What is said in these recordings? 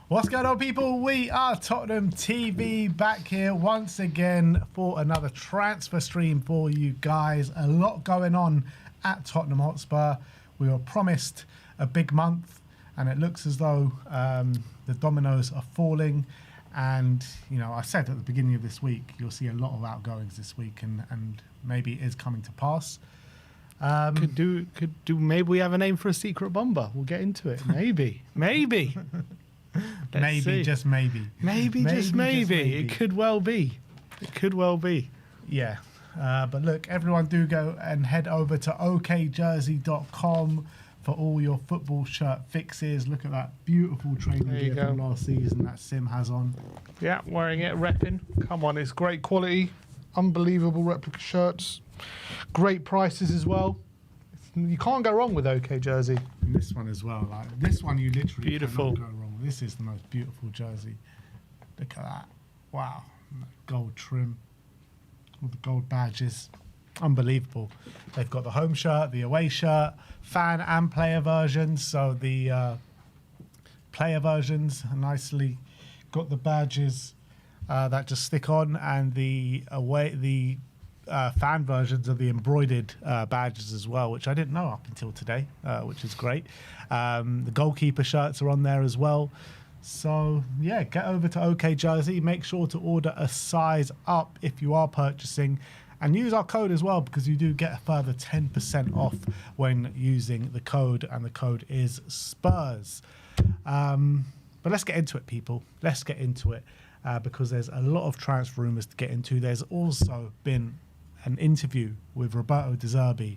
What's going on, people? We are Tottenham TV back here once again for another transfer stream for you guys. A lot going on at Tottenham Hotspur. We were promised a big month, and it looks as though the dominoes are falling. And, you know, I said at the beginning of this week, you'll see a lot of outgoings this week, and maybe it is coming to pass. Maybe we have a name for a secret bomber. We'll get into it. Maybe. Maybe, just maybe. Maybe, just maybe. It could well be. Yeah. But look, everyone do go and head over to okjersey.com for all your football shirt fixes. Look at that beautiful training gear from last season that Sim has on. Yeah, wearing it, repping. Come on, it's great quality. Unbelievable replica shirts. Great prices as well. You can't go wrong with OK Jersey. And this one as well. Like this one, you literally cannot go wrong. This is the most beautiful jersey. Look at that. Wow. Gold trim. All the gold badges. Unbelievable. They've got the home shirt, the away shirt, fan and player versions. So the player versions nicely got the badges that just stick on, and the fan versions of the embroidered badges as well, which I didn't know up until today, which is great. The goalkeeper shirts are on there as well. So, yeah, get over to OK Jersey. Make sure to order a size up if you are purchasing. And use our code as well, because you do get a further 10% off when using the code. And the code is Spurs. But let's get into it, people. Let's get into it. Because there's a lot of transfer rumours to get into. There's also been an interview with Roberto De Zerbi.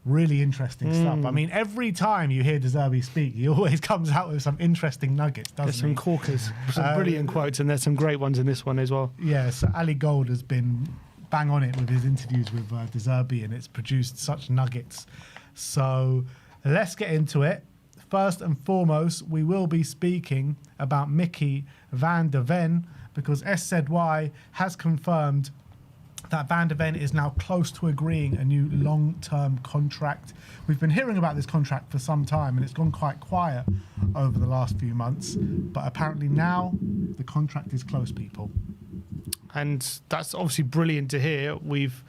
Really interesting stuff. I mean, every time you hear De Zerbi speak, he always comes out with some interesting nuggets, doesn't he? There's some corkers, some brilliant quotes, and there's some great ones in this one as well. Yeah, so Ali Gold has been bang on it with his interviews with De Zerbi, and it's produced such nuggets. So let's get into it. First and foremost, we will be speaking about Mickey van der Ven, because SZY has confirmed that Van der Ven is now close to agreeing a new long-term contract. We've been hearing about this contract for some time, and it's gone quite quiet over the last few months. But apparently now the contract is close, people. And that's obviously brilliant to hear. We've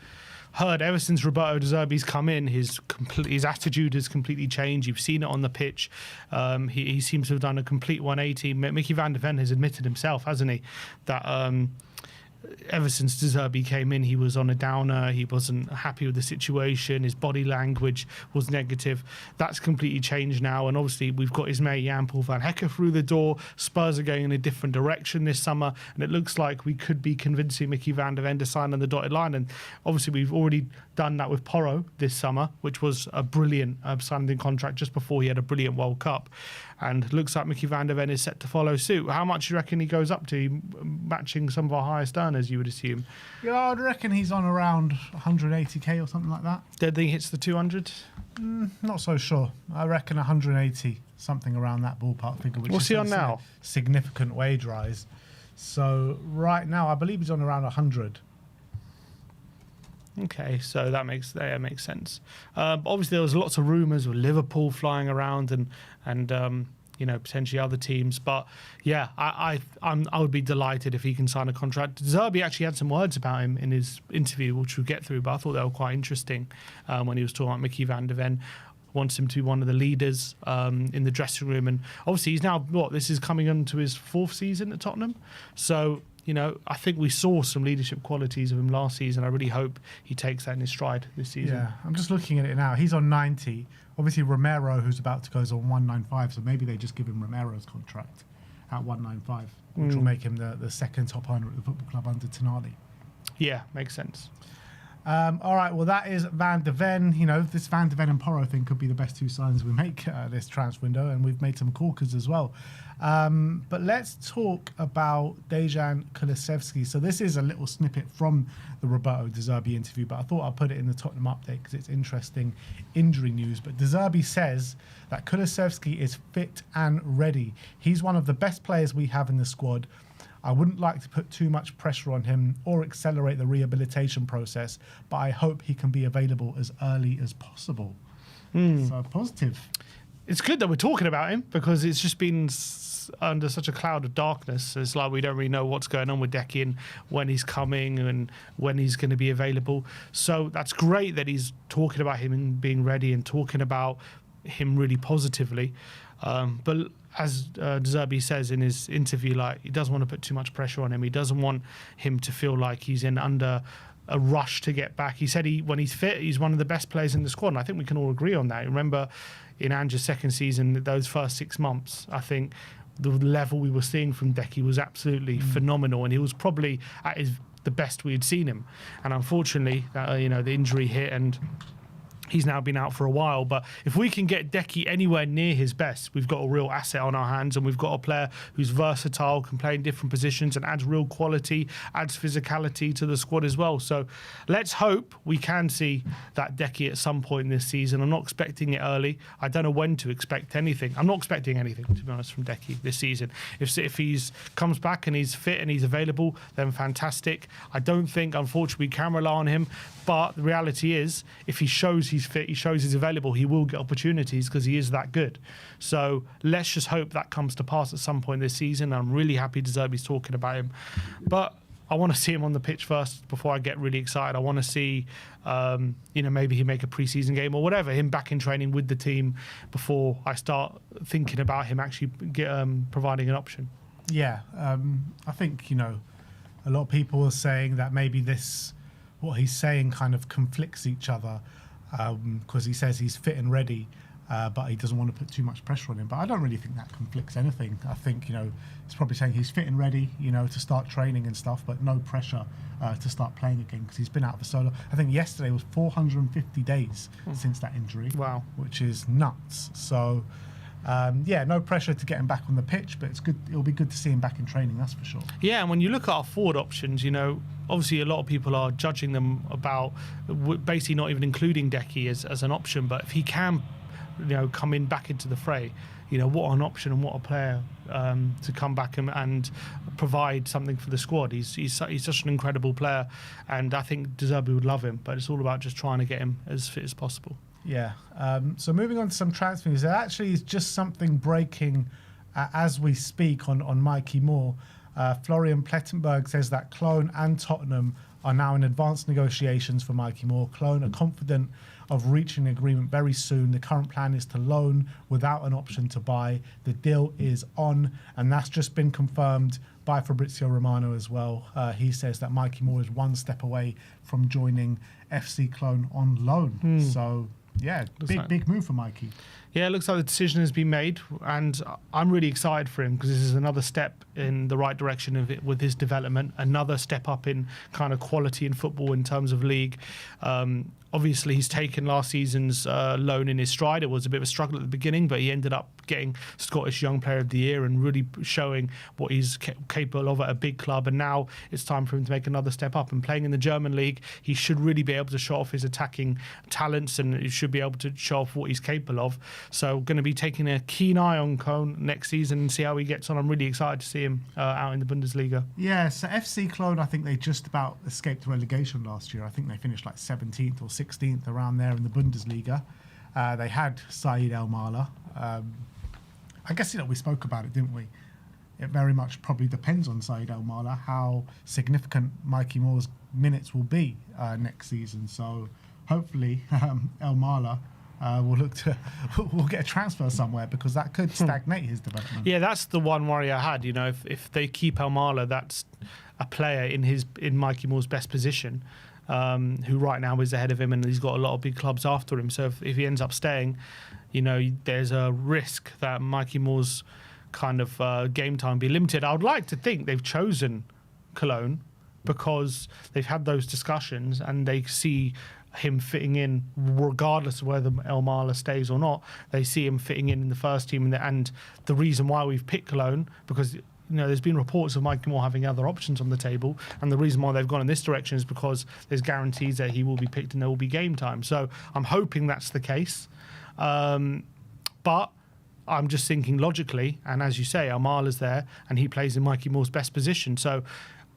heard ever since Roberto De Zerbi's come in, his attitude has completely changed. You've seen it on the pitch. He seems to have done a complete 180. Mickey van der Ven has admitted himself, hasn't he, that ever since De Zerbi came in, he was on a downer. He wasn't happy with the situation. His body language was negative. That's completely changed now. And obviously, we've got his mate Jan-Paul van Hecke through the door. Spurs are going in a different direction this summer. And it looks like we could be convincing Mickey van der Ven to sign on the dotted line. And obviously, we've already done that with Porro this summer, which was a brilliant signing contract just before he had a brilliant World Cup. And it looks like Mickey van der Ven is set to follow suit. How much do you reckon he goes up to, matching some of our highest earners, you would assume? Yeah, I'd reckon he's on around 180k or something like that. Do you think he hits the 200? Not so sure. I reckon 180, something around that ballpark figure. Which What's he on now? Significant wage rise. So right now, I believe he's on around 100. Okay, so that makes sense. Obviously, there was lots of rumours with Liverpool flying around and you know, potentially other teams. But yeah, I would be delighted if he can sign a contract. Zerbi actually had some words about him in his interview, which we'll get through, but I thought they were quite interesting when he was talking about Mickey van der Ven. Wants him to be one of the leaders in the dressing room. And obviously, he's now, this is coming on to his 4th season at Tottenham. So, you know, I think we saw some leadership qualities of him last season. I really hope he takes that in his stride this season. Yeah, I'm just looking at it now. He's on 90. Obviously, Romero, who's about to go, is on 195. So maybe they just give him Romero's contract at 195, which will make him the second top earner at the football club under Tonali. Yeah, makes sense. All right, well, that is Van der Ven. You know, this Van der Ven and Porro thing could be the best 2 signings we make this transfer window, and we've made some corkers as well. But let's talk about Dejan Kulusevski. So this is a little snippet from the Roberto De Zerbi interview, but I thought I'd put it in the Tottenham update because it's interesting injury news. But De Zerbi says that Kulusevski is fit and ready. He's one of the best players we have in the squad. I wouldn't like to put too much pressure on him or accelerate the rehabilitation process, but I hope he can be available as early as possible. So positive. it's good that we're talking about him because it's just been under such a cloud of darkness. It's like we don't really know what's going on with Decky and when he's coming and when he's going to be available. So that's great that he's talking about him and being ready and talking about him really positively. But as De Zerbi says in his interview, like, he doesn't want to put too much pressure on him. He doesn't want him to feel like he's under a rush to get back. He said when he's fit, he's one of the best players in the squad, and I think we can all agree on that. Remember, in Ange's second season, those first 6 months, I think the level we were seeing from Decky was absolutely phenomenal, and he was probably at the best we had seen him. And unfortunately, the injury hit, and he's now been out for a while. But if we can get Decky anywhere near his best, we've got a real asset on our hands, and we've got a player who's versatile, can play in different positions and adds real quality, adds physicality to the squad as well. So let's hope we can see that Decky at some point this season. I'm not expecting it early. I don't know when to expect anything. I'm not expecting anything, to be honest, from Decky this season. If he's comes back and he's fit and he's available, then fantastic. I don't think, unfortunately, we can rely on him. But the reality is, if he shows he's fit, he shows he's available, he will get opportunities because he is that good. So let's just hope that comes to pass at some point this season. I'm really happy De Zerbi's talking about him. But I want to see him on the pitch first before I get really excited. I want to see, maybe he make a pre-season game or whatever, him back in training with the team before I start thinking about him actually providing an option. Yeah, I think, a lot of people are saying that maybe what he's saying kind of conflicts each other, because he says he's fit and ready, but he doesn't want to put too much pressure on him. But I don't really think that conflicts anything. I think, he's probably saying he's fit and ready, to start training and stuff, but no pressure to start playing again because he's been out for so long. I think yesterday was 450 days since that injury. Wow. Which is nuts. So, no pressure to get him back on the pitch, but it's good. It'll be good to see him back in training, that's for sure. Yeah, and when you look at our forward options, obviously a lot of people are judging them about basically not even including Decky as an option. But if he can, come in back into the fray, what an option and what a player to come back and provide something for the squad. He's such an incredible player, and I think De Zerbi would love him. But it's all about just trying to get him as fit as possible. Yeah. So moving on to some transfer news, there actually is just something breaking as we speak on Mikey Moore. Florian Plettenberg says that Cologne and Tottenham are now in advanced negotiations for Mikey Moore. Cologne are confident of reaching an agreement very soon. The current plan is to loan without an option to buy. The deal is on, and that's just been confirmed by Fabrizio Romano as well. He says that Mikey Moore is one step away from joining FC Cologne on loan. So, yeah, big move for Mikey. Yeah, it looks like the decision has been made, and I'm really excited for him because this is another step in the right direction of it with his development, another step up in kind of quality in football in terms of league. Obviously, he's taken last season's loan in his stride. It was a bit of a struggle at the beginning, but he ended up getting Scottish Young Player of the Year and really showing what he's capable of at a big club. And now it's time for him to make another step up. And playing in the German league, he should really be able to show off his attacking talents, and he should be able to show off what he's capable of. So going to be taking a keen eye on Cologne next season and see how he gets on. I'm really excited to see him out in the Bundesliga. Yeah, so FC Cologne, I think they just about escaped relegation last year. I think they finished like 17th or 16th around there in the Bundesliga. They had Said El Mala. I guess we spoke about it, didn't we? It very much probably depends on Said El Mala how significant Mikey Moore's minutes will be next season. So hopefully El Mala we'll get a transfer somewhere, because that could stagnate his development. Yeah, that's the one worry I had. If they keep El Mala, that's a player in Mikey Moore's best position, who right now is ahead of him, and he's got a lot of big clubs after him. So if he ends up staying, there's a risk that Mikey Moore's kind of game time be limited. I would like to think they've chosen Cologne because they've had those discussions and they see him fitting in regardless of whether El Mala stays or not. They see him fitting in the first team, and the reason why we've picked Cologne, because there's been reports of Mikey Moore having other options on the table, and the reason why they've gone in this direction is because there's guarantees that he will be picked and there will be game time. So I'm hoping that's the case, but I'm just thinking logically, and as you say, El Mala's there and he plays in Mikey Moore's best position, so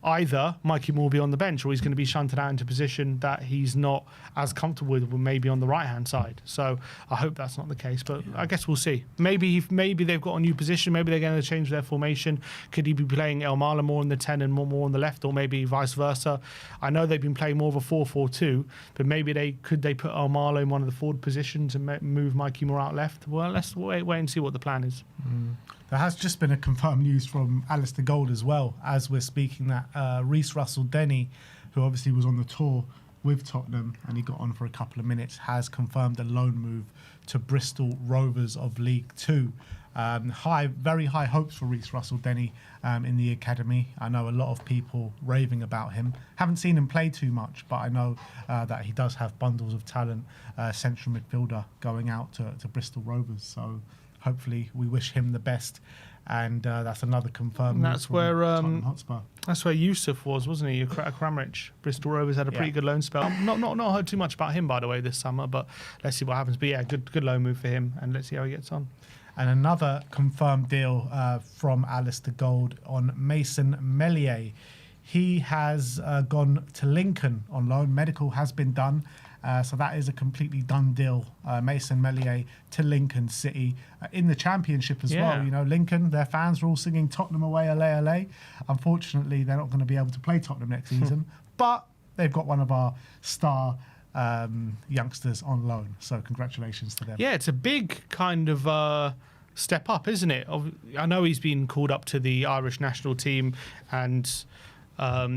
either Mikey Moore will be on the bench or he's going to be shunted out into a position that he's not as comfortable with, maybe on the right-hand side. So I hope that's not the case, but I guess we'll see. Maybe they've got a new position. Maybe they're going to change their formation. Could he be playing El Mala more on the 10 and more on the left, or maybe vice versa? I know they've been playing more of a 4-4-2, but maybe they put El Mala in one of the forward positions and move Mikey Moore out left. Well, let's wait and see what the plan is. There has just been a confirmed news from Alistair Gold as well, as we're speaking, that Reece Russell-Denny, who obviously was on the tour with Tottenham and he got on for a couple of minutes, has confirmed a loan move to Bristol Rovers of League Two. Very high hopes for Reece Russell-Denny in the academy. I know a lot of people raving about him. Haven't seen him play too much, but I know that he does have bundles of talent, central midfielder going out to Bristol Rovers. So hopefully we wish him the best. And that's another confirmed. That's where Tottenham Hotspur. That's where Yusuf was, wasn't he? Kramaric. Bristol Rovers had a pretty good loan spell. Not heard too much about him, by the way, this summer. But let's see what happens. But yeah, good loan move for him, and let's see how he gets on. And another confirmed deal from Alistair Gold on Mason Meslier. He has gone to Lincoln on loan. Medical has been done. So that is a completely done deal. Mason Meslier to Lincoln City in the Championship as well. You know, Lincoln, their fans were all singing Tottenham away, LA. Unfortunately, they're not going to be able to play Tottenham next season. But they've got one of our star youngsters on loan. So congratulations to them. Yeah, it's a big kind of step up, isn't it? I know he's been called up to the Irish national team, and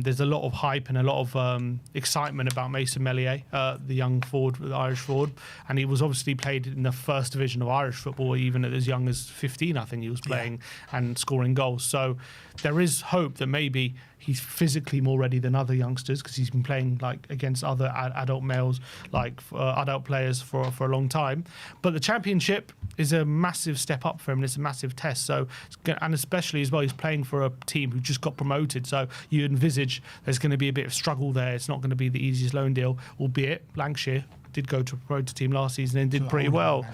there's a lot of hype and a lot of excitement about Mason Meslier, the young forward, the Irish forward, and he was obviously played in the first division of Irish football, even at as young as 15, I think he was playing and scoring goals. So there is hope that maybe he's physically more ready than other youngsters, because he's been playing like against other adult males, like adult players for a long time. But the Championship is a massive step up for him, and it's a massive test. So, and especially as well, he's playing for a team who just got promoted. So you envisage there's going to be a bit of struggle there. It's not going to be the easiest loan deal, albeit Lancashire did go to a promoted team last season and did pretty well.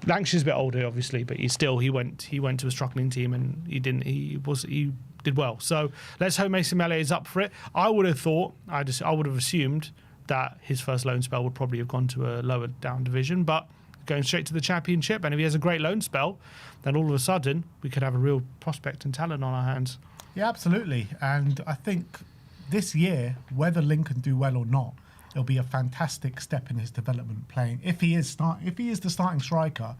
Lancashire's a bit older, obviously, but he went to a struggling team and he did well. So let's hope Mason Meslier is up for it. I would have thought, I would have assumed that his first loan spell would probably have gone to a lower down division, but going straight to the Championship, and if he has a great loan spell, then all of a sudden we could have a real prospect and talent on our hands. Yeah, absolutely. And I think this year, whether Lincoln do well or not, it'll be a fantastic step in his development playing. If he is the starting striker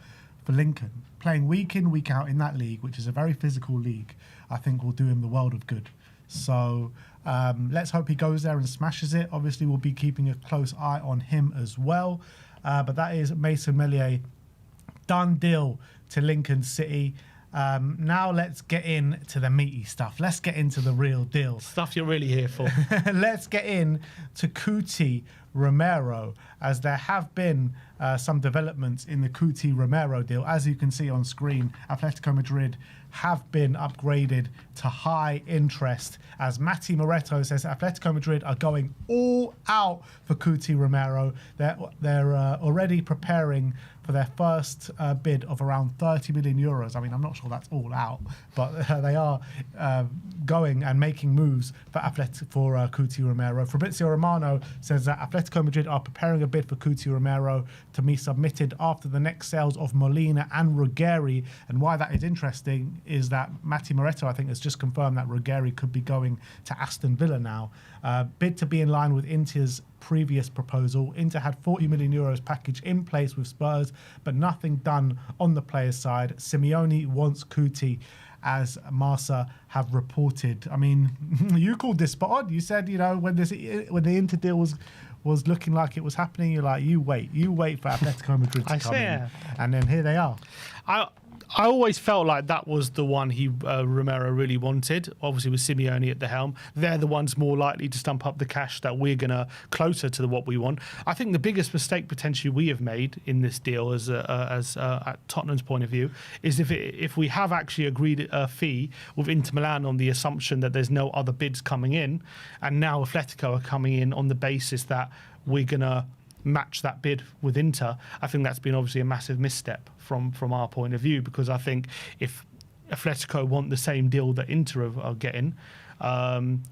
for Lincoln, playing week in, week out in that league, which is a very physical league, I think will do him the world of good. So let's hope he goes there and smashes it. Obviously, we'll be keeping a close eye on him as well. But that is Mason Meslier. Done deal to Lincoln City. Now let's get into the meaty stuff. Let's get into the real deal. Stuff you're really here for. Let's get in to Cuti Romero, as there have been some developments in the Cuti Romero deal. As you can see on screen, Atletico Madrid have been upgraded to high interest, as Mati Moretto says Atletico Madrid are going all out for Cuti Romero. They're already preparing for their first bid of around 30 million euros. I mean, I'm not sure that's all out, but they are going and making moves for Cuti Romero. Fabrizio Romano says that Atletico Madrid are preparing a bid for Cuti Romero to be submitted after the next sales of Molina and Ruggeri. And why that is interesting is that Mati Moretto, I think, has just confirmed that Ruggeri could be going to Aston Villa now. Bid to be in line with Inter's previous proposal. Inter had 40 million euros package in place with Spurs, but nothing done on the player's side. Simeone wants Cuti, as Marca have reported. I mean, you called this spot on. You said, you know, when the Inter deal was looking like it was happening, you're like, you wait for Atletico Madrid to come in. And then here they are. I always felt like that was the one Romero really wanted. Obviously, with Simeone at the helm, they're the ones more likely to stump up the cash that we're gonna closer to what we want. I think the biggest mistake potentially we have made in this deal, as at Tottenham's point of view, is if we have actually agreed a fee with Inter Milan on the assumption that there's no other bids coming in, and now Atletico are coming in on the basis that we're gonna match that bid with Inter. I think that's been obviously a massive misstep from our point of view, because I think if Atletico want the same deal that Inter are getting,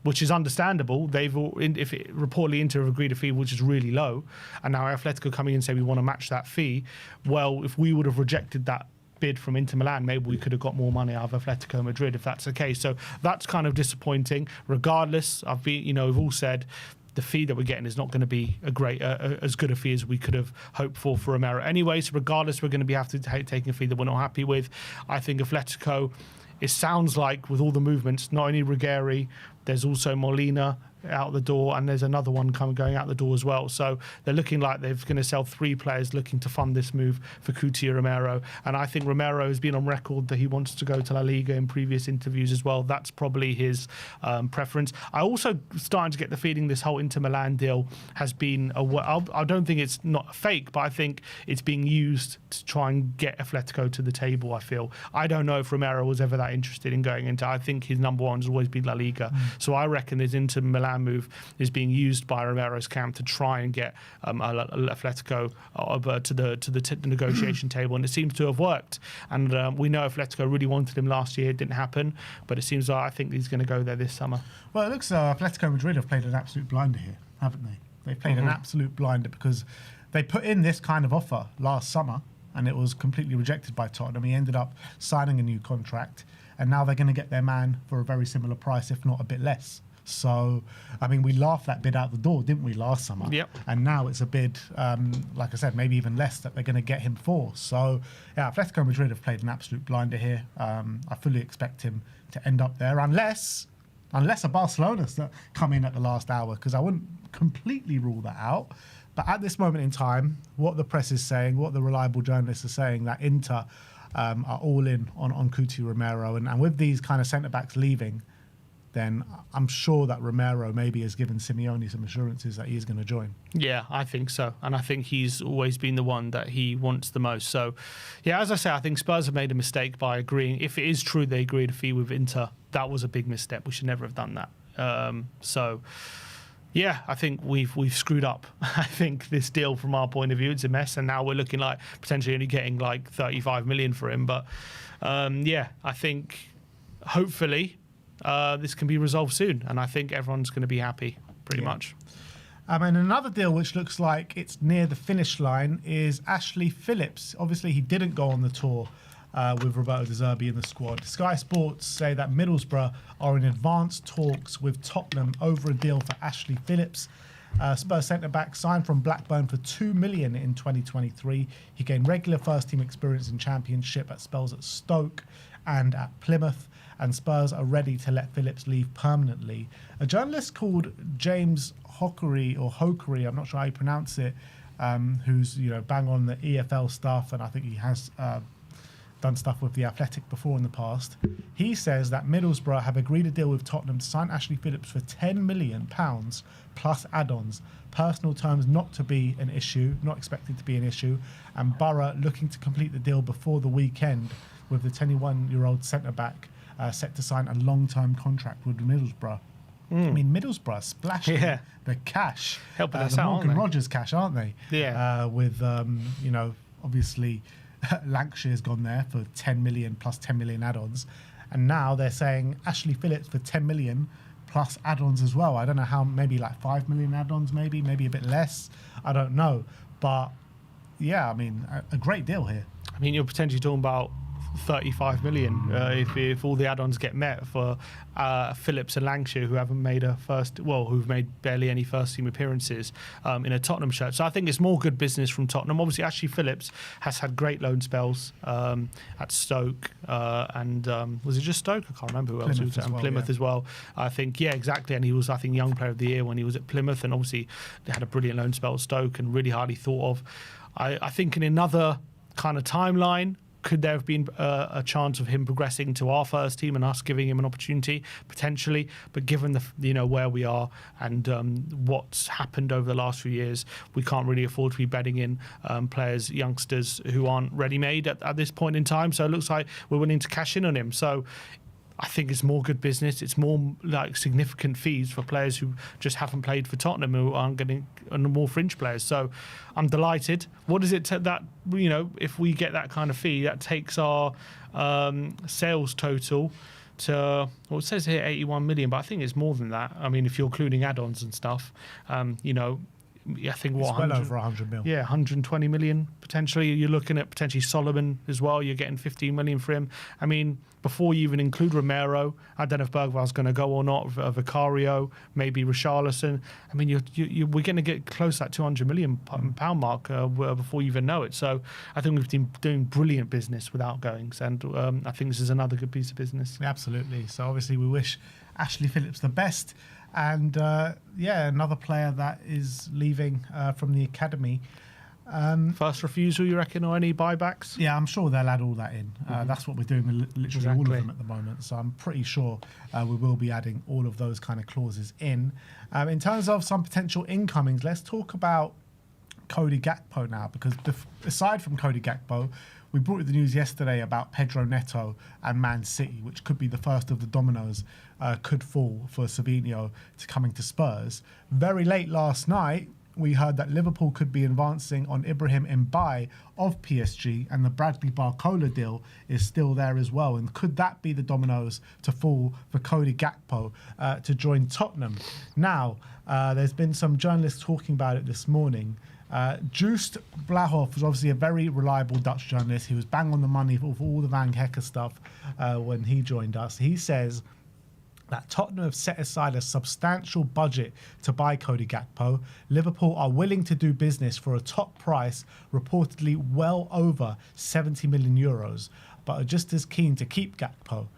which is understandable. Reportedly Inter have agreed a fee which is really low, and now Atletico coming in and say we want to match that fee. Well, if we would have rejected that bid from Inter Milan, maybe we could have got more money out of Atletico Madrid if that's the case. So that's kind of disappointing. Regardless, we've all said the fee that we're getting is not going to be as good a fee as we could have hoped for Romero. Anyway, so regardless, we're going to be taking a fee that we're not happy with. I think Atletico, it sounds like with all the movements, not only Ruggeri, there's also Molina out the door, and there's another one going out the door as well. So they're looking like they're going to sell 3 players looking to fund this move for Cuti Romero. And I think Romero has been on record that he wants to go to La Liga in previous interviews as well. That's probably his preference. I also starting to get the feeling this whole Inter Milan deal has been I don't think it's not fake, but I think it's being used to try and get Atletico to the table. I don't know if Romero was ever that interested in going into. I think his number one has always been La Liga. So I reckon his Inter Milan move is being used by Romero's camp to try and get Atletico over to the negotiation table, and it seems to have worked. And we know Atletico really wanted him last year. It didn't happen, but it seems like I think he's going to go there this summer. Well, it looks Atletico Madrid have played an absolute blinder here, haven't they? They've played an absolute blinder because they put in this kind of offer last summer and it was completely rejected by Tottenham. He ended up signing a new contract, and now they're going to get their man for a very similar price, if not a bit less. So, we laughed that bid out the door, didn't we, last summer? Yep. And now it's a bid, like I said, maybe even less that they're going to get him for. So, yeah, Atletico Madrid have played an absolute blinder here. I fully expect him to end up there, unless a Barcelona come in at the last hour, because I wouldn't completely rule that out. But at this moment in time, what the press is saying, what the reliable journalists are saying, that Inter are all in on Cuti Romero. And with these kind of centre-backs leaving, then I'm sure that Romero maybe has given Simeone some assurances that he is going to join. Yeah, I think so. And I think he's always been the one that he wants the most. So, yeah, as I say, I think Spurs have made a mistake by agreeing. If it is true they agreed a fee with Inter, that was a big misstep. We should never have done that. Yeah, I think we've screwed up. I think this deal, from our point of view, it's a mess, and now we're looking like potentially only getting like 35 million for him. But I think hopefully this can be resolved soon, and I think everyone's going to be happy, pretty much. And another deal which looks like it's near the finish line is Ashley Phillips. Obviously, he didn't go on the tour with Roberto De Zerbi in the squad. Sky Sports say that Middlesbrough are in advanced talks with Tottenham over a deal for Ashley Phillips. Spurs centre-back signed from Blackburn for $2 million in 2023. He gained regular first-team experience in Championship at spells at Stoke and at Plymouth, and Spurs are ready to let Phillips leave permanently. A journalist called James Hokery, I'm not sure how you pronounce it, who's bang on the EFL stuff, and I think he has done stuff with the Athletic before in the past. He says that Middlesbrough have agreed a deal with Tottenham to sign Ashley Phillips for £10 million plus add-ons. Personal terms not expected to be an issue, and Borough looking to complete the deal before the weekend, with the 21-year-old centre-back set to sign a long-term contract with Middlesbrough. Middlesbrough splashing the cash, helping us the out, Morgan Rogers cash, aren't they? Yeah. With obviously Lancashire's gone there for 10 million plus 10 million add-ons, and now they're saying Ashley Phillips for 10 million plus add-ons as well. I don't know how, maybe like 5 million add-ons, maybe a bit less. I don't know, but yeah, a great deal here. You're potentially talking about 35 million if all the add-ons get met for Phillips and Lancashire, who've made barely any first-team appearances in a Tottenham shirt. So I think it's more good business from Tottenham. Obviously, Ashley Phillips has had great loan spells at Stoke and was it just Stoke? I can't remember who else he was at. Plymouth as well. I think, exactly. And he was, I think, Young Player of the Year when he was at Plymouth, and obviously they had a brilliant loan spell at Stoke and really highly thought of. I think in another kind of timeline, could there have been a chance of him progressing to our first team and us giving him an opportunity? Potentially, but given the where we are and what's happened over the last few years, we can't really afford to be betting in players, youngsters who aren't ready-made at this point in time. So it looks like we're willing to cash in on him. So I think it's more good business. It's more like significant fees for players who just haven't played for Tottenham, who aren't getting more fringe players. So I'm delighted. What is it that, if we get that kind of fee, that takes our sales total well, it says here 81 million, but I think it's more than that. I mean, if you're including add-ons and stuff, you know, I think It's well over 100 mil. Yeah, 120 million potentially. You're looking at potentially Solomon as well. You're getting 15 million for him. I mean, before you even include Romero, I don't know if Bergval's going to go or not. Vicario, maybe Richarlison. I mean, we're going to get close to that 200 million pound mark before you even know it. So I think we've been doing brilliant business with outgoings, and I think this is another good piece of business. Absolutely. So obviously we wish Ashley Phillips the best. And another player that is leaving from the academy. First refusal, you reckon, or any buybacks? Yeah, I'm sure they'll add all that in. That's what we're doing with literally all of them at the moment. So I'm pretty sure we will be adding all of those kind of clauses in. In terms of some potential incomings, let's talk about Cody GAKPO now, because aside from Cody GAKPO, we brought you the news yesterday about Pedro Neto and Man City, which could be the first of the dominoes could fall for Savinho to coming to Spurs. Very late last night, we heard that Liverpool could be advancing on Ibrahim Mbaye of PSG, and the Bradley Barcola deal is still there as well. And could that be the dominoes to fall for Cody GAKPO to join Tottenham? Now, there's been some journalists talking about it this morning. Joost Blahov was obviously a very reliable Dutch journalist. He was bang on the money for all the Van Hecker stuff when he joined us. He says that Tottenham have set aside a substantial budget to buy Cody GAKPO. Liverpool are willing to do business for a top price, reportedly well over 70 million euros, but are just as keen to keep GAKPO.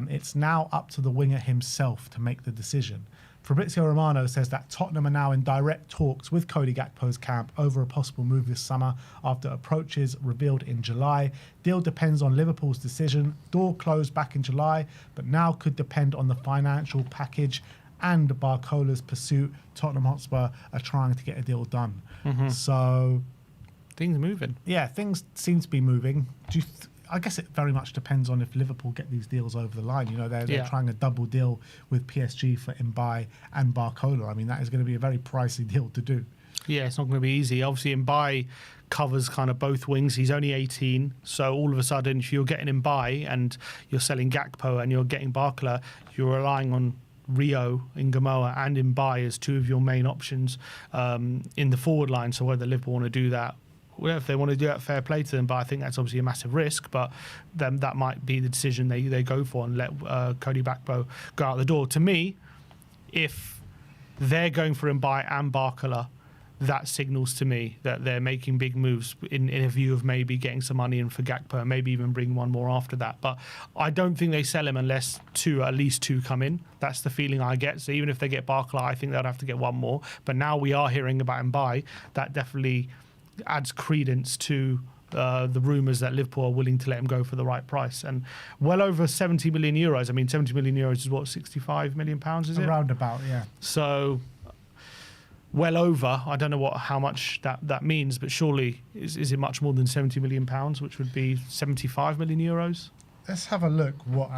It's now up to the winger himself to make the decision. Fabrizio Romano says that Tottenham are now in direct talks with Cody GAKPO's camp over a possible move this summer after approaches revealed in July. Deal depends on Liverpool's decision. Door closed back in July, but now could depend on the financial package and Barcola's pursuit. Tottenham Hotspur are trying to get a deal done. So things moving. Yeah, things seem to be moving. I guess it very much depends on if Liverpool get these deals over the line. You know, they're trying a double deal with PSG for Mbaye and Barcola. I mean, that is going to be a very pricey deal to do. Yeah, it's not going to be easy. Obviously, Mbaye covers kind of both wings. He's only 18, so all of a sudden, if you're getting Mbaye and you're selling GAKPO and you're getting Barcola, you're relying on Rio, Ngamoa and Mbaye as two of your main options in the forward line. So whether Liverpool want to do that, well, if they want to do that, fair play to them, but I think that's obviously a massive risk. But then that might be the decision they go for and let Cody GAKPO go out the door. To me, if they're going for Mbaye and Barcola, that signals to me that they're making big moves in a view of maybe getting some money in for GAKPO, maybe even bring one more after that. But I don't think they sell him unless at least two come in. That's the feeling I get. So even if they get Barcola, I think they'd have to get one more. But now we are hearing about Mbaye. That definitely adds credence to the rumours that Liverpool are willing to let him go for the right price. And well over 70 million euros. I mean, 70 million euros is what, 65 million pounds, is it? Around about, yeah. So well over. I don't know how much that means, but surely is it much more than 70 million pounds, which would be 75 million euros? Let's have a look what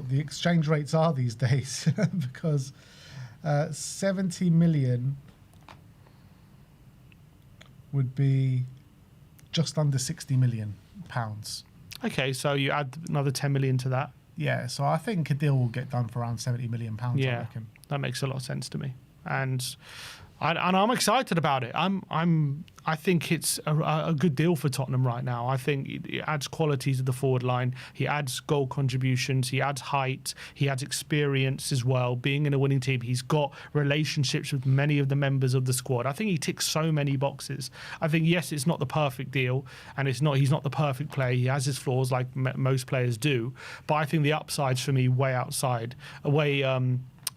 the exchange rates are these days, because 70 million would be just under 60 million pounds. Okay, so you add another 10 million to that. Yeah, so I think a deal will get done for around 70 million pounds. Yeah, I reckon. That makes a lot of sense to me, and I'm excited about it. I think it's a good deal for Tottenham right now. I think it adds quality to the forward line. He adds goal contributions. He adds height. He adds experience as well. Being in a winning team, he's got relationships with many of the members of the squad. I think he ticks so many boxes. I think, yes, it's not the perfect deal, and he's not the perfect player. He has his flaws like most players do. But I think the upsides for me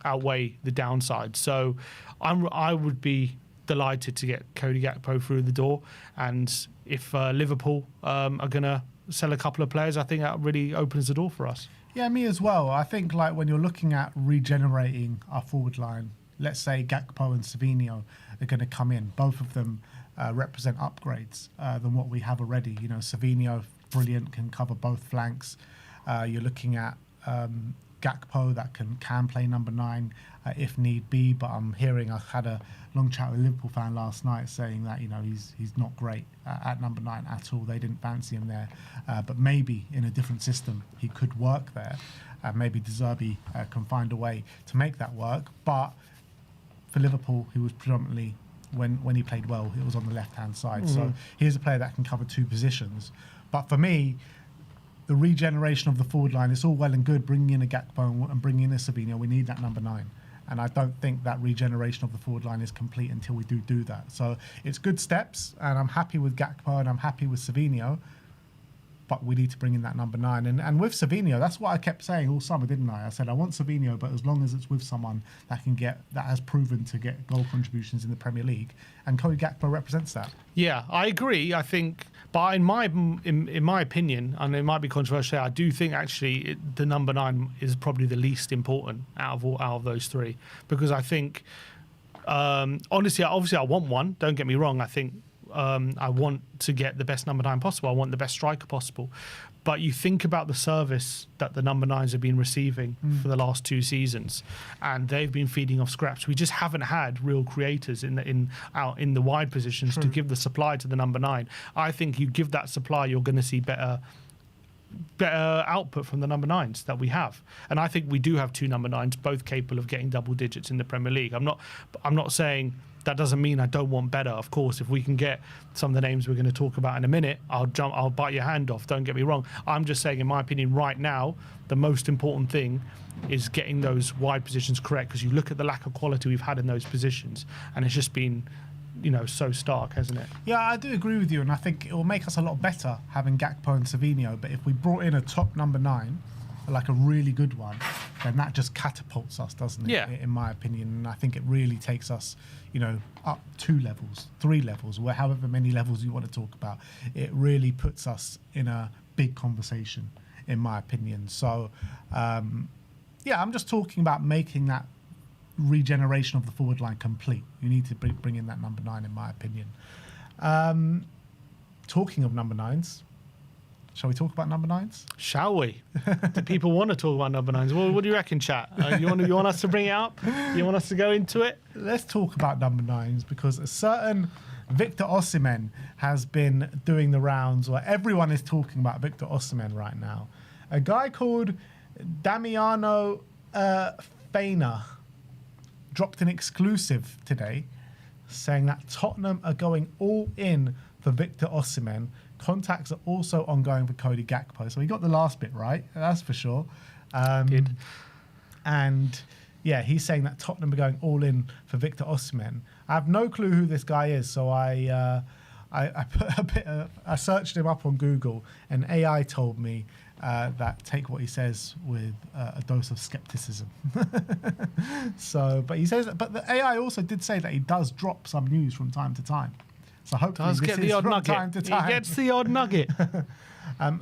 outweigh the downside. So I would be delighted to get Cody GAKPO through the door, and if Liverpool are going to sell a couple of players, I think that really opens the door for us. Yeah, me as well. I think like when you're looking at regenerating our forward line, let's say GAKPO and Savinho are going to come in. Both of them represent upgrades than what we have already. You know, Savinho, brilliant, can cover both flanks. You're looking at GAKPO that can play number 9 if need be, but I had a long chat with a Liverpool fan last night saying that, you know, he's not great at number 9 at all. They didn't fancy him there, but maybe in a different system he could work there. maybe De Zerbi can find a way to make that work. But for Liverpool, he was predominantly, when he played well, it was on the left-hand side. So he's a player that can cover two positions. But for me, the regeneration of the forward line, it's all well and good bringing in a GAKPO and bringing in a Savinho. We need that number 9. And I don't think that regeneration of the forward line is complete until we do that. So it's good steps, and I'm happy with GAKPO and I'm happy with Savinho. But we need to bring in that number 9. And with Savinho, that's what I kept saying all summer, didn't I? I said I want Savinho, but as long as it's with someone that has proven to get goal contributions in the Premier League, and Cody GAKPO represents that. Yeah, I agree. I think, but in my opinion, and it might be controversial, I do think actually the number 9 is probably the least important out of those three, because I think honestly, obviously, I want one. Don't get me wrong. I think. I want to get the best number 9 possible. I want the best striker possible. But you think about the service that the number 9s have been receiving for the last 2 seasons, and they've been feeding off scraps. We just haven't had real creators in the wide positions to give the supply to the number 9. I think you give that supply, you're going to see better output from the number 9s that we have. And I think we do have 2 number 9s, both capable of getting double digits in the Premier League. I'm not saying that doesn't mean I don't want better. Of course, if we can get some of the names we're going to talk about in a minute, I'll bite your hand off. Don't get me wrong. I'm just saying, in my opinion, right now, the most important thing is getting those wide positions correct, because you look at the lack of quality we've had in those positions, and it's just been, so stark, hasn't it? Yeah, I do agree with you, and I think it will make us a lot better having GAKPO and Savinho. But if we brought in a top number 9, like a really good one, then that just catapults us, doesn't it? Yeah. In my opinion, and I think it really takes us, up 2 levels, 3 levels, or however many levels you want to talk about. It really puts us in a big conversation, in my opinion. So, I'm just talking about making that regeneration of the forward line complete. You need to bring in that number 9, in my opinion. Talking of number 9s, shall we talk about number 9s? Shall we? Do people want to talk about number 9s? Well, what do you reckon, chat? You want us to bring it up? You want us to go into it? Let's talk about number 9s, because a certain Victor Osimhen has been doing the rounds, or everyone is talking about Victor Osimhen right now. A guy called Damiano Feina dropped an exclusive today saying that Tottenham are going all in for Victor Osimhen. Contacts are also ongoing for Cody GAKPO. So he got the last bit right, that's for sure. Did. And yeah, he's saying that Tottenham are going all in for Victor Osimhen. I have no clue who this guy is, so I searched him up on Google, and AI told me that take what he says with a dose of skepticism. But he says, but the AI also did say that he does drop some news from time to time. So hopefully does this get is the odd from nugget. time to time. He gets the odd nugget.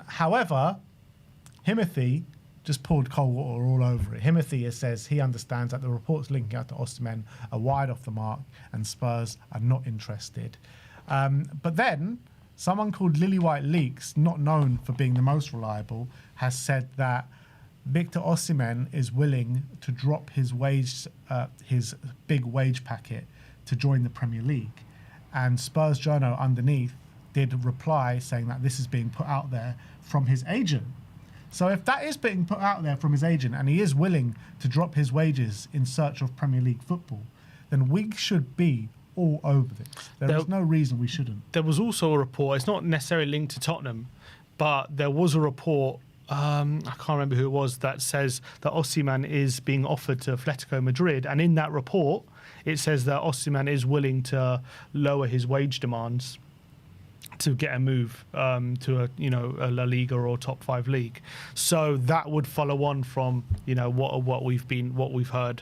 However, Himothy just poured cold water all over it. Himothy says he understands that the reports linking out to Osimhen are wide off the mark and Spurs are not interested. But then someone called Lily White Leaks, not known for being the most reliable, has said that Victor Osimhen is willing to drop his big wage packet to join the Premier League. And Spurs Journal underneath did reply saying that this is being put out there from his agent. So if that is being put out there from his agent and he is willing to drop his wages in search of Premier League football, then we should be all over this. There is no reason we shouldn't. There was also a report, it's not necessarily linked to Tottenham, but there was a report, I can't remember who it was, that says that Osimhen is being offered to Atletico Madrid. And in that report, it says that Osimhen is willing to lower his wage demands to get a move to a La Liga or top 5 league. So that would follow on from what we've heard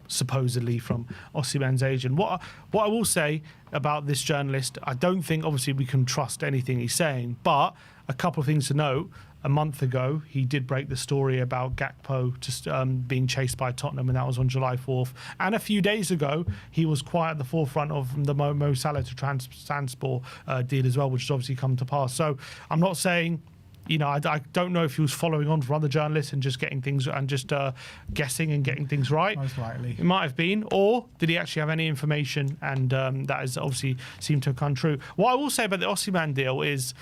supposedly from Osimhen's agent. What I will say about this journalist, I don't think obviously we can trust anything he's saying, but a couple of things to note. A month ago, he did break the story about GAKPO just being chased by Tottenham, and that was on July 4th. And a few days ago, he was quite at the forefront of the Mo Salah to Transport deal as well, which has obviously come to pass. So I'm not saying, I don't know if he was following on from other journalists and just getting things and just guessing and getting things right. Most likely. It might have been. Or did he actually have any information? And that has obviously seemed to have come true. What I will say about the Osimhen deal is,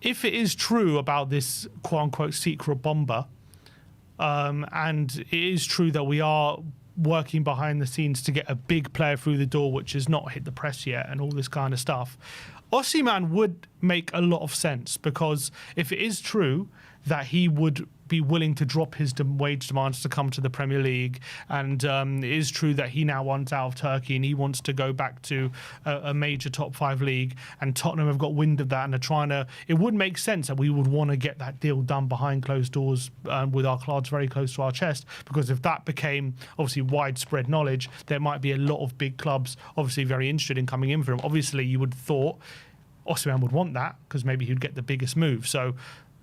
if it is true about this quote-unquote secret bomber And it is true that we are working behind the scenes to get a big player through the door, which has not hit the press yet, and all this kind of stuff. Osimhen would make a lot of sense, because if it is true that he would be willing to drop his wage demands to come to the Premier League, and it is true that he now wants out of Turkey and he wants to go back to a major top 5 league, and Tottenham have got wind of that and are trying to, it would make sense that we would want to get that deal done behind closed doors, with our cards very close to our chest, because if that became obviously widespread knowledge, there might be a lot of big clubs obviously very interested in coming in for him. Obviously you would have thought Osimhen would want that, because maybe he'd get the biggest move. So,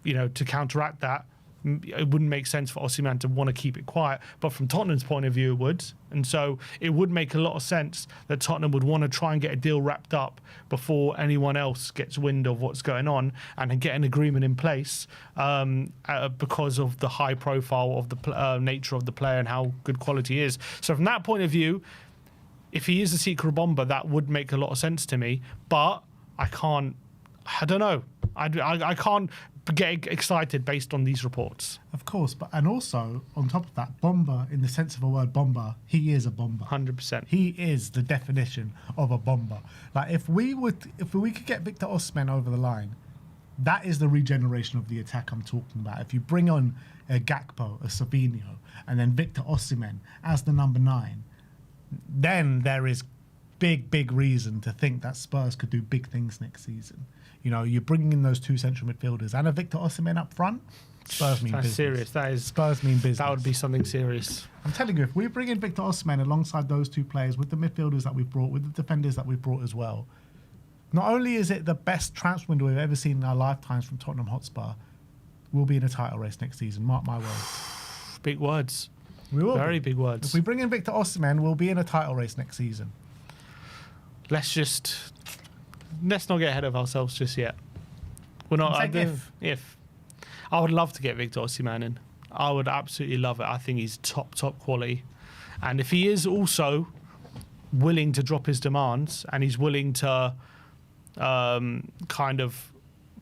you know, to counteract that, it wouldn't make sense for Osimhen to want to keep it quiet, but from Tottenham's point of view it would. And so it would make a lot of sense that Tottenham would want to try and get a deal wrapped up before anyone else gets wind of what's going on, and get an agreement in place, because of the high profile of the nature of the player and how good quality he is. So from that point of view, if he is a secret bomber, that would make a lot of sense to me, but I don't know. I can't get excited based on these reports. Of course, but and also on top of that, bomber, in the sense of a word bomber, he is a bomber. 100%. He is the definition of a bomber. Like if we could get Victor Osimhen over the line, that is the regeneration of the attack I'm talking about. If you bring on a GAKPO, a Savinho, and then Victor Osimhen as the number 9, then there is big reason to think that Spurs could do big things next season. You know, you're bringing in those 2 central midfielders and a Victor Osimhen up front. Spurs mean That's business. serious. That is Spurs mean business. That would be something serious. I'm telling you, if we bring in Victor Osimhen alongside those 2 players, with the midfielders that we've brought, with the defenders that we've brought as well, not only is it the best transfer window we've ever seen in our lifetimes from Tottenham Hotspur, we'll be in a title race next season. Mark my words. Big words. We will. Very big words. If we bring in Victor Osimhen, we'll be in a title race next season. Let's not get ahead of ourselves just yet. We're not. If I would love to get Victor Osimhen in, I would absolutely love it. I think he's top quality, and if he is also willing to drop his demands and he's willing to kind of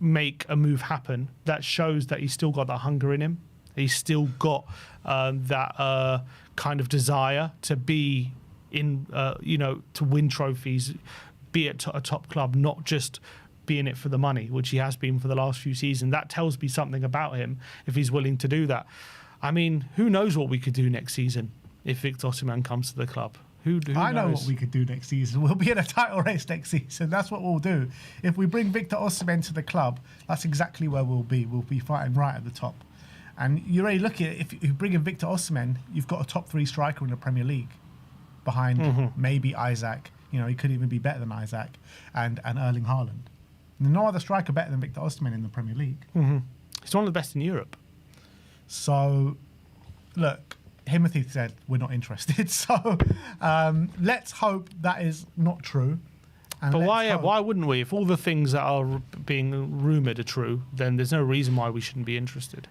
make a move happen, that shows that he's still got that hunger in him. He's still got that kind of desire to be in, to win trophies, be at a top club, not just be in it for the money, which he has been for the last few seasons. That tells me something about him if he's willing to do that. I mean, who knows what we could do next season if Victor Osimhen comes to the club? Who I know knows? what we could do next season. We'll be in a title race next season. That's what we'll do. If we bring Victor Osimhen to the club, that's exactly where we'll be. We'll be fighting right at the top. And you already look at it, if you bring in Victor Osimhen, you've got a top 3 striker in the Premier League behind maybe Isaac. You know, he could even be better than Isaac and Erling Haaland. No other striker better than Victor Osimhen in the Premier League. He's one of the best in Europe. So, look, Timothy said we're not interested. So, let's hope that is not true. And but why wouldn't we? If all the things that are being rumoured are true, then there's no reason why we shouldn't be interested.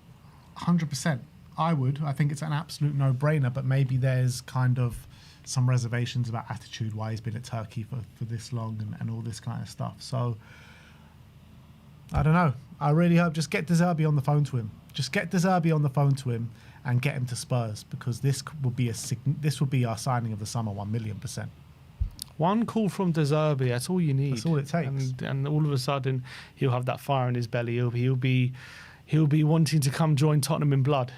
100%. I would. I think it's an absolute no-brainer, but maybe there's kind of some reservations about attitude, why he's been at Turkey for this long and all this kind of stuff. So, I don't know. I really hope just get De Zerbi on the phone to him. Just get De Zerbi on the phone to him and get him to Spurs, because this would be our signing of the summer, 1,000,000%. One call from De Zerbi, that's all you need. That's all it takes. And all of a sudden, he'll have that fire in his belly. He'll be wanting to come join Tottenham in blood,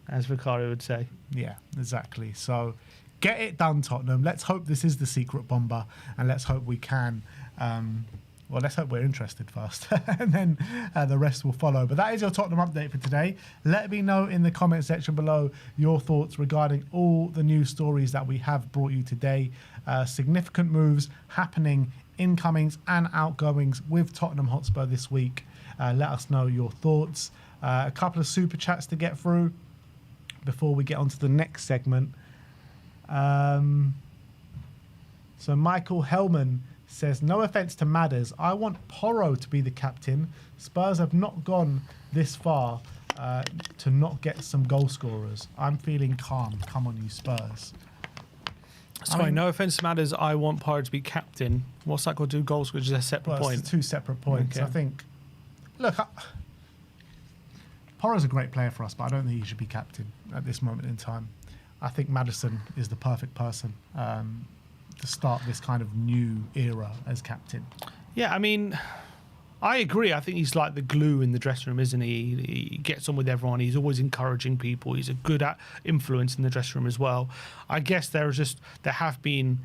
as Vicario would say. Yeah, exactly. So get it done, Tottenham. Let's hope this is the secret bomber, and let's hope we can. Let's hope we're interested first, and then the rest will follow. But that is your Tottenham update for today. Let me know in the comment section below your thoughts regarding all the news stories that we have brought you today. Significant moves happening, incomings and outgoings with Tottenham Hotspur this week. Let us know your thoughts. A couple of super chats to get through before we get on to the next segment. So Michael Hellman says, no offence to Madders, I want Porro to be the captain. Spurs have not gone this far to not get some goal scorers. I'm feeling calm. Come on, you Spurs. Sorry, no offence to Madders, I want Porro to be captain. What's that got to do with goal scorers? Is a separate point? It's 2 separate points. Okay. I think, look, Porro's a great player for us, but I don't think he should be captain at this moment in time. I think Maddison is the perfect person to start this kind of new era as captain. Yeah, I mean, I agree. I think he's like the glue in the dressing room, isn't he? He gets on with everyone. He's always encouraging people. He's a good influence in the dressing room as well. I guess there have been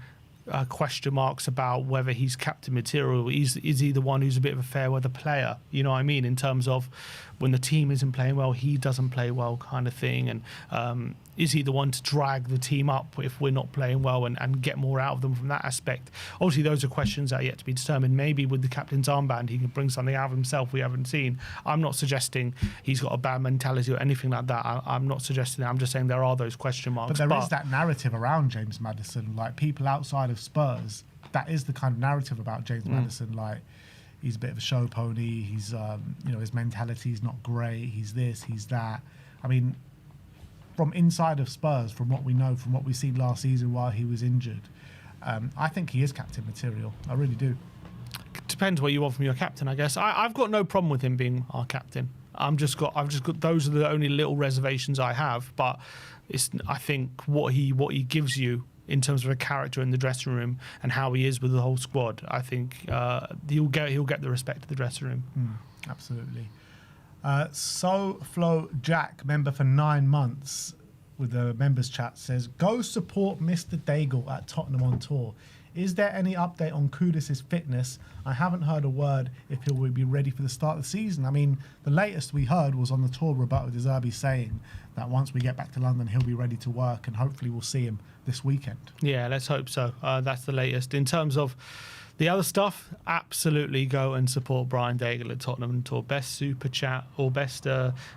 question marks about whether he's captain material. Is he the one who's a bit of a fair weather player? You know what I mean? In terms of when the team isn't playing well, he doesn't play well, kind of thing. And is he the one to drag the team up if we're not playing well and get more out of them from that aspect? Obviously, those are questions that are yet to be determined. Maybe with the captain's armband, he can bring something out of himself we haven't seen. I'm not suggesting he's got a bad mentality or anything like that. I'm not suggesting that. I'm just saying there are those question marks. But there is that narrative around James Maddison, like people outside of Spurs. That is the kind of narrative about James Maddison. Like, he's a bit of a show pony. He's, his mentality is not great. He's this, he's that. I mean, from inside of Spurs, from what we know, from what we've seen last season while he was injured, I think he is captain material. I really do. Depends what you want from your captain, I guess. I've got no problem with him being our captain. I've just got those are the only little reservations I have. But I think what he gives you in terms of a character in the dressing room and how he is with the whole squad, I think he'll get the respect of the dressing room. Absolutely. Flo Jack, member for 9 months with the members chat, says, go support Mr. Daigle at Tottenham on tour. Is there any update on Kudus' fitness? I haven't heard a word if he will be ready for the start of the season. I mean, the latest we heard was on the tour, Roberto De Zerbi saying that once we get back to London, he'll be ready to work, and hopefully we'll see him this weekend. Yeah, let's hope so. That's the latest. In terms of the other stuff, absolutely go and support Brian Daigle at Tottenham Tour. Best super chat or best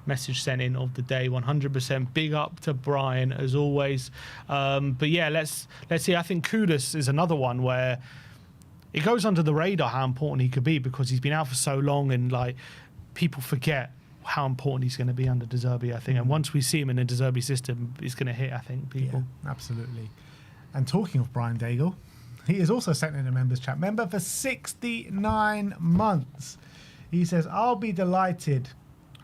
message sent in of the day, 100%. Big up to Brian as always. But yeah, let's see. I think Kudus is another one where it goes under the radar how important he could be because he's been out for so long and like people forget how important he's going to be under De Zerbi, I think. And once we see him in the De Zerbi system, it's going to hit, I think, people. Yeah, absolutely. And talking of Brian Daigle, he is also sent in a members chat. Member for 69 months. He says, I'll be delighted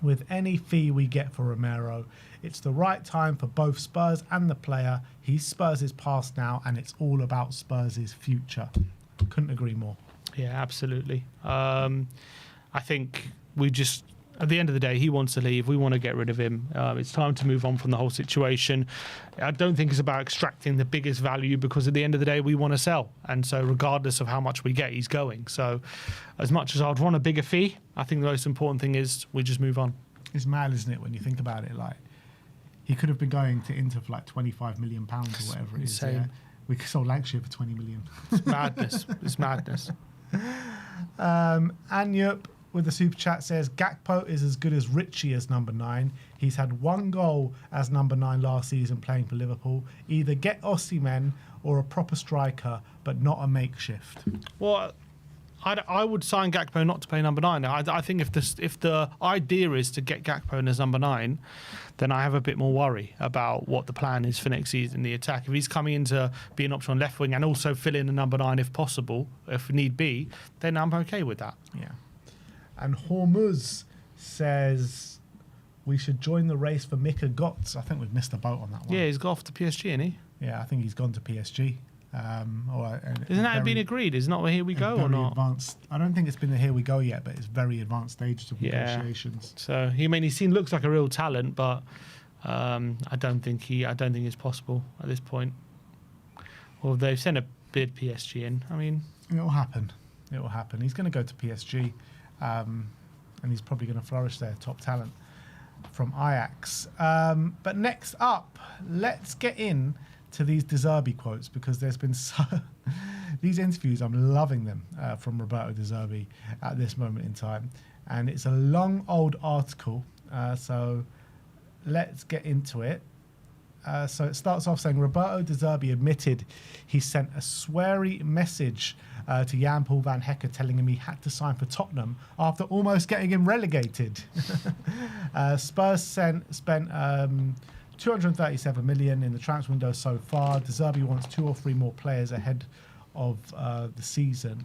with any fee we get for Romero. It's the right time for both Spurs and the player. He's Spurs' past now, and it's all about Spurs' future. Couldn't agree more. Yeah, absolutely. I think we just... At the end of the day, he wants to leave. We want to get rid of him. It's time to move on from the whole situation. I don't think it's about extracting the biggest value because at the end of the day, we want to sell. And so regardless of how much we get, he's going. So as much as I'd want a bigger fee, I think the most important thing is we just move on. It's mad, isn't it, when you think about it? Like, he could have been going to Inter for like £25 million or whatever it is. Yeah? We sold Lancashire for 20 million. It's madness. It's madness. Anyup with the super chat says, GAKPO is as good as Richie as number 9. He's had 1 goal as number 9 last season playing for Liverpool. Either get Osimhen or a proper striker, but not a makeshift. Well, I would sign GAKPO not to play number 9. I think if the idea is to get GAKPO in as number 9, then I have a bit more worry about what the plan is for next season in the attack. If he's coming in to be an option on left wing and also fill in a number 9 if possible, if need be, then I'm okay with that. Yeah. And Hormuz says we should join the race for Mika Götze. I think we've missed the boat on that one. Yeah, he's got off to PSG, isn't he? Yeah, I think he's gone to PSG. Isn't that been agreed? Is not here we go or not? Advanced. I don't think it's been the here we go yet, but it's very advanced stages of negotiations. So looks like a real talent, but I don't think it's possible at this point. Well, they've sent a bid PSG in. I mean, it'll happen. He's going to go to PSG. And he's probably going to flourish there, top talent from Ajax. But next up, let's get in to these De Zerbi quotes because there's been these interviews, I'm loving them from Roberto De Zerbi at this moment in time. And it's a long old article, so let's get into it. So it starts off saying Roberto De Zerbi admitted he sent a sweary message to Jan-Paul van Hecker telling him he had to sign for Tottenham after almost getting him relegated. Spurs spent 237 million in the transfer window so far. De Zerbi wants 2 or 3 more players ahead of the season.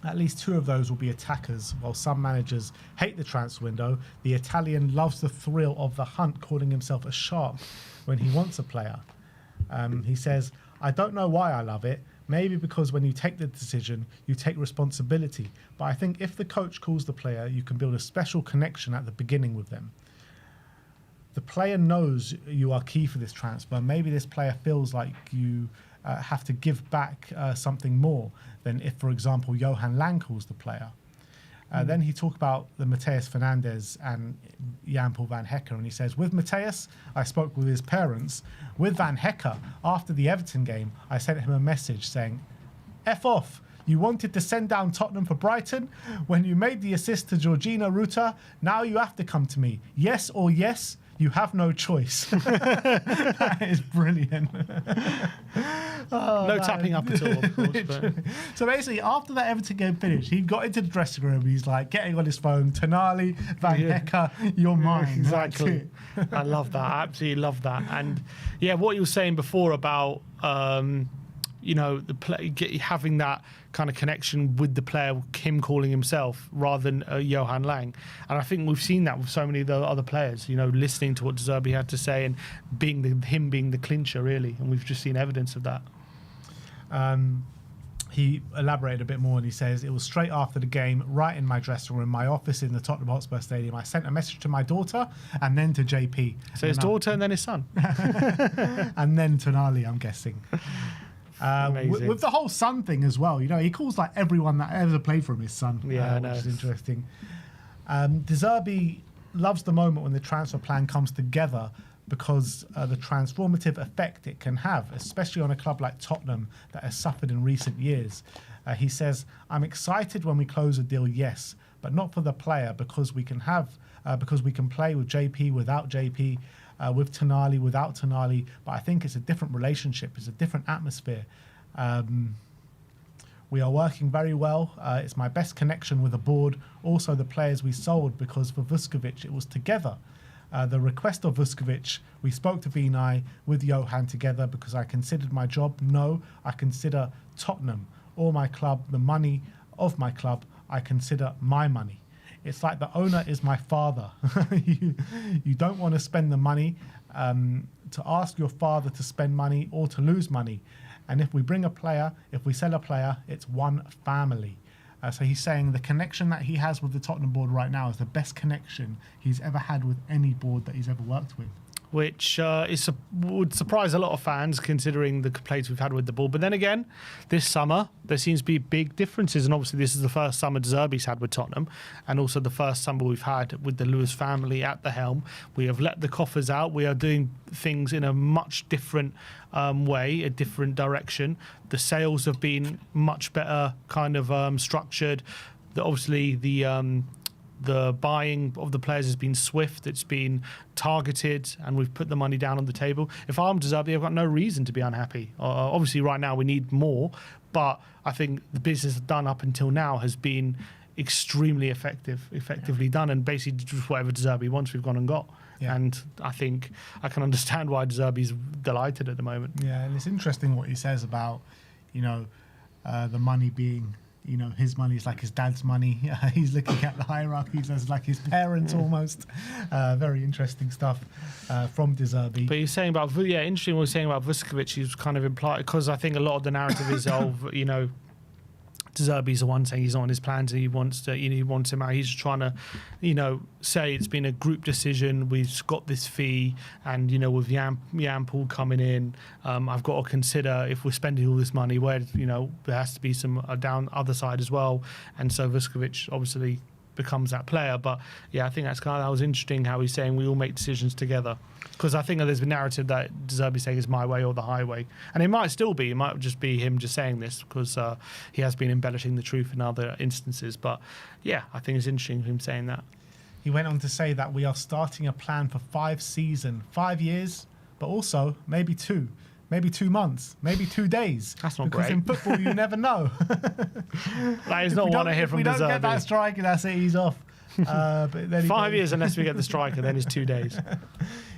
At least 2 of those will be attackers. While some managers hate the transfer window, the Italian loves the thrill of the hunt, calling himself a shark when he wants a player. He says, I don't know why I love it. Maybe because when you take the decision, you take responsibility. But I think if the coach calls the player, you can build a special connection at the beginning with them. The player knows you are key for this transfer. Maybe this player feels like you have to give back something more than if, for example, Johan Lang calls the player. Then he talked about the Mateus Fernandes and Jan-Paul Van Hecke, and he says, with Mateus, I spoke with his parents. With Van Hecke, after the Everton game, I sent him a message saying, F off. You wanted to send down Tottenham for Brighton? When you made the assist to Georgina Ruta, now you have to come to me. Yes or yes, you have no choice. That is brilliant. No tapping up at all, of course. But. So basically, after that Everton game finished, he got into the dressing room. He's like getting on his phone. Tonali, Van Hecke, you're mine. Exactly. I love that. I absolutely love that. And yeah, what you were saying before about having that kind of connection with the player, him calling himself rather than Johan Lang. And I think we've seen that with so many of the other players, listening to what De Zerbi had to say and him being the clincher, really. And we've just seen evidence of that. He elaborated a bit more and he says, it was straight after the game, right in my dressing room, my office in the Tottenham Hotspur Stadium. I sent a message to my daughter and then to JP. So his daughter and then his son. And then Tonali, I'm guessing. With the whole son thing as well, he calls like everyone that ever played for him his son, which is interesting. De Zerbi loves the moment when the transfer plan comes together because the transformative effect it can have, especially on a club like Tottenham that has suffered in recent years. He says, I'm excited when we close a deal, yes, but not for the player because we can play with JP without JP, with Tonali without Tonali, but I think it's a different relationship, it's a different atmosphere. We are working very well. It's my best connection with the board. Also the players we sold, because for Vuskovic it was together. The request of Vuskovic, we spoke to Vinay with Johan together because I considered my job. No, I consider Tottenham or my club, the money of my club, I consider my money. It's like the owner is my father. You don't want to spend the money to ask your father to spend money or to lose money. And if we sell a player, it's one family. So he's saying the connection that he has with the Tottenham board right now is the best connection he's ever had with any board that he's ever worked with. Which would surprise a lot of fans considering the complaints we've had with the board. But then again, this summer, there seems to be big differences. And obviously this is the first summer De Zerbi's had with Tottenham and also the first summer we've had with the Lewis family at the helm. We have let the coffers out. We are doing things in a much different way, a different direction. The sales have been much better kind of structured. Obviously the buying of the players has been swift, it's been targeted, and we've put the money down on the table. If I'm De Zerbi, I've got no reason to be unhappy. Obviously, right now we need more, but I think the business done up until now has been extremely effectively done, and basically just whatever De Zerbi wants, we've gone and got. Yeah. And I think I can understand why De Zerbi's delighted at the moment. Yeah, and it's interesting what he says about, the money being... his money is like his dad's money. He's looking at the hierarchies as like his parents almost. Very interesting stuff from De Zerbi. But he's saying about, interesting what he's saying about Vuskovic. He's kind of implied, because I think a lot of the narrative is of, De Zerbi's the one saying he's not on his plans and he wants him out. He's trying to, say it's been a group decision. We've got this fee, and with Jan Paul coming in, I've got to consider if we're spending all this money, where there has to be some down other side as well. And so Vuskovic obviously becomes that player. But yeah, I think that was interesting how he's saying we all make decisions together. Because I think there's been narrative that De Zerbi saying it's my way or the highway. And it might still be. It might just be him just saying this because he has been embellishing the truth in other instances. But yeah, I think it's interesting him saying that. He went on to say that we are starting a plan for 5 seasons, 5 years, but also maybe 2. Maybe 2 months, maybe 2 days. That's not because great. Because in football, you never know. That is not what I hear from De Zerbi. If we don't get that striker, that's it, he's off. But then 5 years unless we get the striker, then it's 2 days.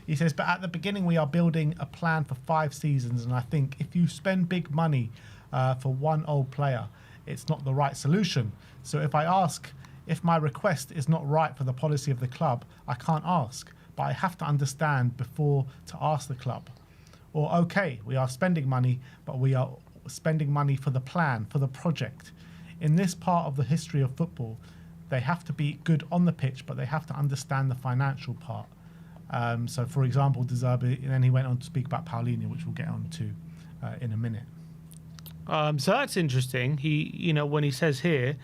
He says, but at the beginning, we are building a plan for 5 seasons. And I think if you spend big money for one old player, it's not the right solution. So if my request is not right for the policy of the club, I can't ask, but I have to understand before to ask the club. Or, okay, we are spending money, but we are spending money for the plan, for the project. In this part of the history of football, they have to be good on the pitch, but they have to understand the financial part. So, for example, De Zerbi, and then he went on to speak about Paulinho, which we'll get on to in a minute. So that's interesting. He, when he says here,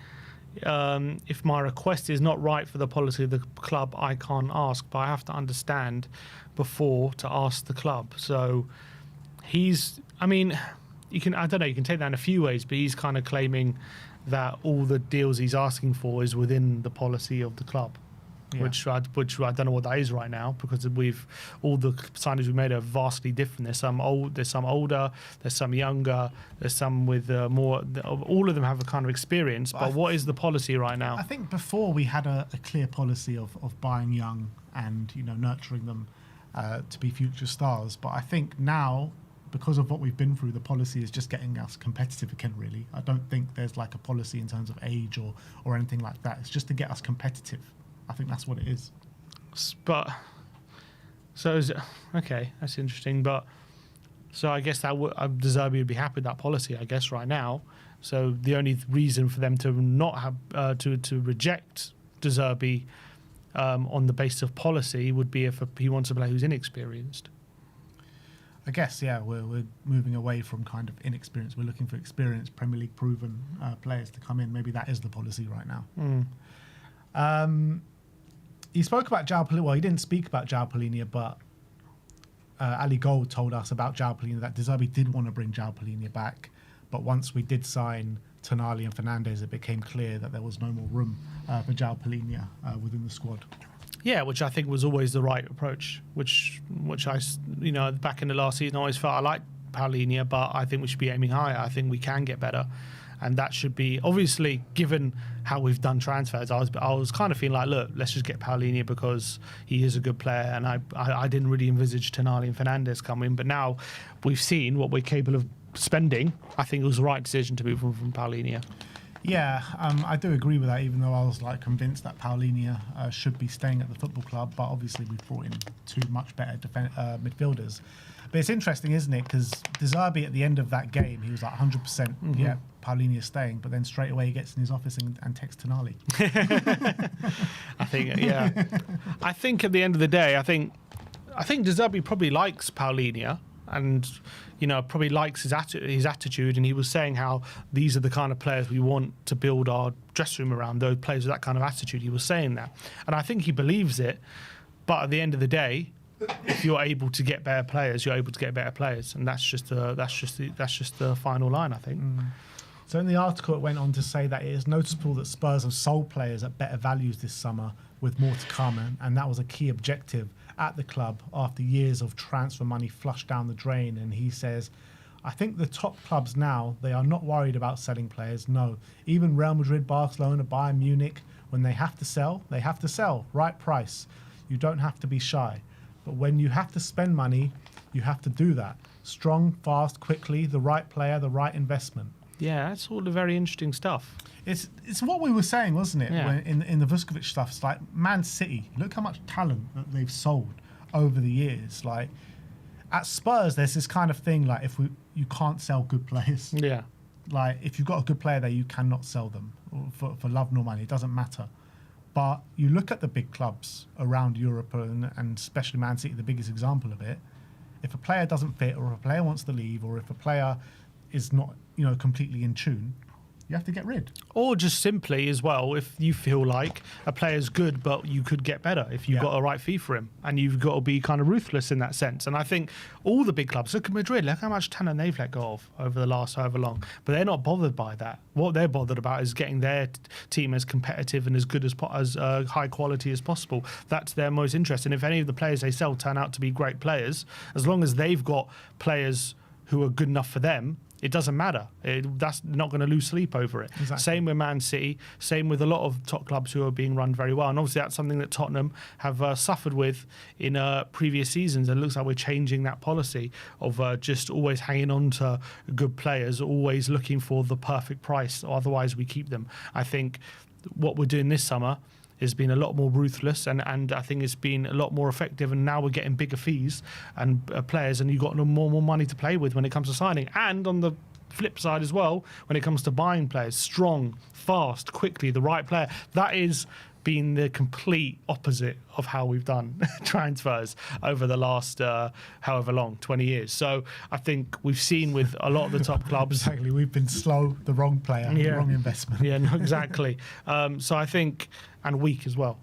if my request is not right for the policy of the club, I can't ask, but I have to understand before to ask the club. So I don't know, you can take that in a few ways, but he's kind of claiming that all the deals he's asking for is within the policy of the club. Yeah. Which I don't know what that is right now, because all the signings we made are vastly different. There's some older, there's some younger, there's some with more. All of them have a kind of experience. But what is the policy right now? I think before we had a clear policy of buying young and nurturing them to be future stars. But I think now, because of what we've been through, the policy is just getting us competitive again. Really, I don't think there's like a policy in terms of age or anything like that. It's just to get us competitive. I think that's what it is. But so is it, okay, that's interesting. But so I guess that De Zerbi would be happy with that policy, I guess, right now. So the only reason for them to not have to reject De Zerbi on the basis of policy would be if he wants a player who's inexperienced. I guess, yeah, we're moving away from kind of inexperienced. We're looking for experienced, Premier League proven players to come in. Maybe that is the policy right now. He spoke about João Palhinha. Well, he didn't speak about João Palhinha, but Ali Gold told us about João Palhinha that De Zerbi did want to bring João Palhinha back. But once we did sign Tonali and Fernandes, it became clear that there was no more room for João Palhinha within the squad. Yeah, which I think was always the right approach, which I, back in the last season, I always felt I liked Paulinho, but I think we should be aiming higher. I think we can get better. And that should be, obviously, given how we've done transfers, I was kind of feeling like, look, let's just get Paulinho because he is a good player. And I didn't really envisage Tonali and Fernandes coming. But now we've seen what we're capable of spending. I think it was the right decision to move from Paulinho. Yeah, I do agree with that, even though I was convinced that Paulinho should be staying at the football club. But obviously we've brought in two much better midfielders. But it's interesting, isn't it? Because De Zerbi at the end of that game, he was like 100%, yeah, Paulinho's staying. But then straight away he gets in his office and texts Tonali. I think, yeah. I think at the end of the day, I think De Zerbi probably likes Paulinho and, probably likes his attitude. And he was saying how these are the kind of players we want to build our dressing room around, those players with that kind of attitude. He was saying that. And I think he believes it. But at the end of the day, if you're able to get better players, you're able to get better players, and that's just the final line, I think. So in the article, it went on to say that it is noticeable that Spurs have sold players at better values this summer, with more to come, and that was a key objective at the club after years of transfer money flushed down the drain. And he says, I think the top clubs now, they are not worried about selling players. No, even Real Madrid, Barcelona, Bayern Munich, when they have to sell, right price. You don't have to be shy. But when you have to spend money, you have to do that. Strong, fast, quickly, the right player, the right investment. Yeah, that's all the very interesting stuff. It's what we were saying, wasn't it? Yeah. When in the Vuskovic stuff, it's like Man City. Look how much talent that they've sold over the years. Like at Spurs, there's this kind of thing like you can't sell good players. Yeah. Like if you've got a good player there, you cannot sell them for love nor money. It doesn't matter. But you look at the big clubs around Europe, and especially Man City, the biggest example of it. If a player doesn't fit, or if a player wants to leave, or if a player is not, completely in tune, you have to get rid. Or just simply as well, if you feel like a player's good, but you could get better if you've got a right fee for him, and you've got to be kind of ruthless in that sense. And I think all the big clubs, look at Madrid, look how much talent they've let go of over the last however long. But they're not bothered by that. What they're bothered about is getting their team as competitive and as good as high quality as possible. That's their most interest. And if any of the players they sell turn out to be great players, as long as they've got players who are good enough for them, it doesn't matter. That's not going to lose sleep over it. Exactly. Same with Man City. Same with a lot of top clubs who are being run very well. And obviously that's something that Tottenham have suffered with in previous seasons. And it looks like we're changing that policy of just always hanging on to good players, always looking for the perfect price. Or otherwise we keep them. I think what we're doing this summer has been a lot more ruthless, and I think it's been a lot more effective, and now we're getting bigger fees and players, and you've got more money to play with when it comes to signing. And on the flip side as well, when it comes to buying players, strong, fast, quickly, the right player. That is been the complete opposite of how we've done transfers over the last however long, 20 years. So I think we've seen with a lot of the top clubs. Exactly, we've been slow, the wrong player, the wrong investment. Yeah, no, exactly. So I think, and weak as well.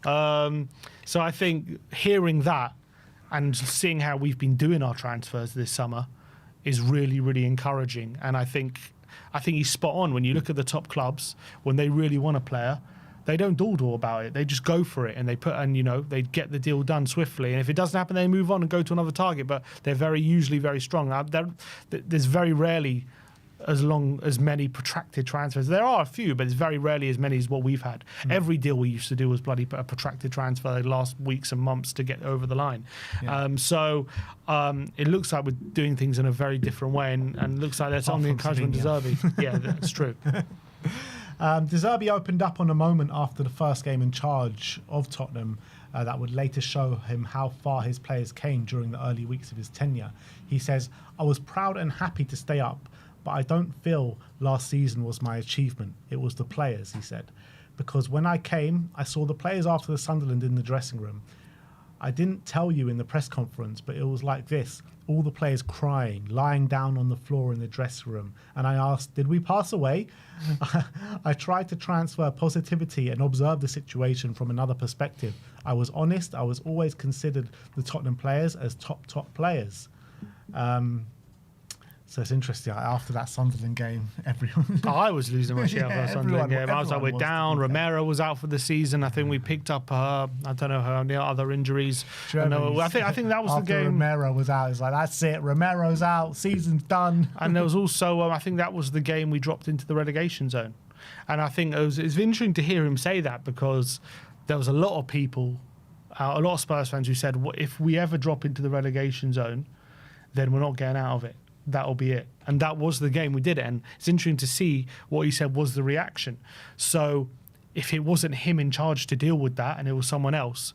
So I think hearing that and seeing how we've been doing our transfers this summer is really, really encouraging. And I think he's spot on. When you look at the top clubs, when they really want a player, they don't dawdle about it. They just go for it, and they get the deal done swiftly. And if it doesn't happen, they move on and go to another target. But they're usually very strong. There's very rarely as many protracted transfers. There are a few, but it's very rarely as many as what we've had. Every deal we used to do was bloody a protracted transfer. They last weeks and months to get over the line. Yeah. It looks like we're doing things in a very different way, and looks like that's on the encouragement of De Zerbi. Yeah, that's true. De Zerbi opened up on a moment after the first game in charge of Tottenham that would later show him how far his players came during the early weeks of his tenure. He says, "I was proud and happy to stay up, but I don't feel last season was my achievement. It was the players," he said. "Because when I came, I saw the players after the Sunderland in the dressing room. I didn't tell you in the press conference, but it was like this. All the players crying, lying down on the floor in the dressing room. And I asked, did we pass away? I tried to transfer positivity and observe the situation from another perspective. I was honest. I was always considered the Tottenham players as top players." So it's interesting. After that Sunderland game, everyone... I was losing my shit after the Sunderland game. I was like, we're down. Romero was out for the season. I think we picked up, I don't know, how many other injuries. I think that was the game. Romero was out, it's like, that's it. Romero's out. Season's done. And there was also, I think that was the game we dropped into the relegation zone. And I think it's interesting to hear him say that, because there was a lot of people, a lot of Spurs fans who said, if we ever drop into the relegation zone, then we're not getting out of it. That'll be it. And that was the game we did it. And it's interesting to see what he said was the reaction. So if it wasn't him in charge to deal with that and it was someone else,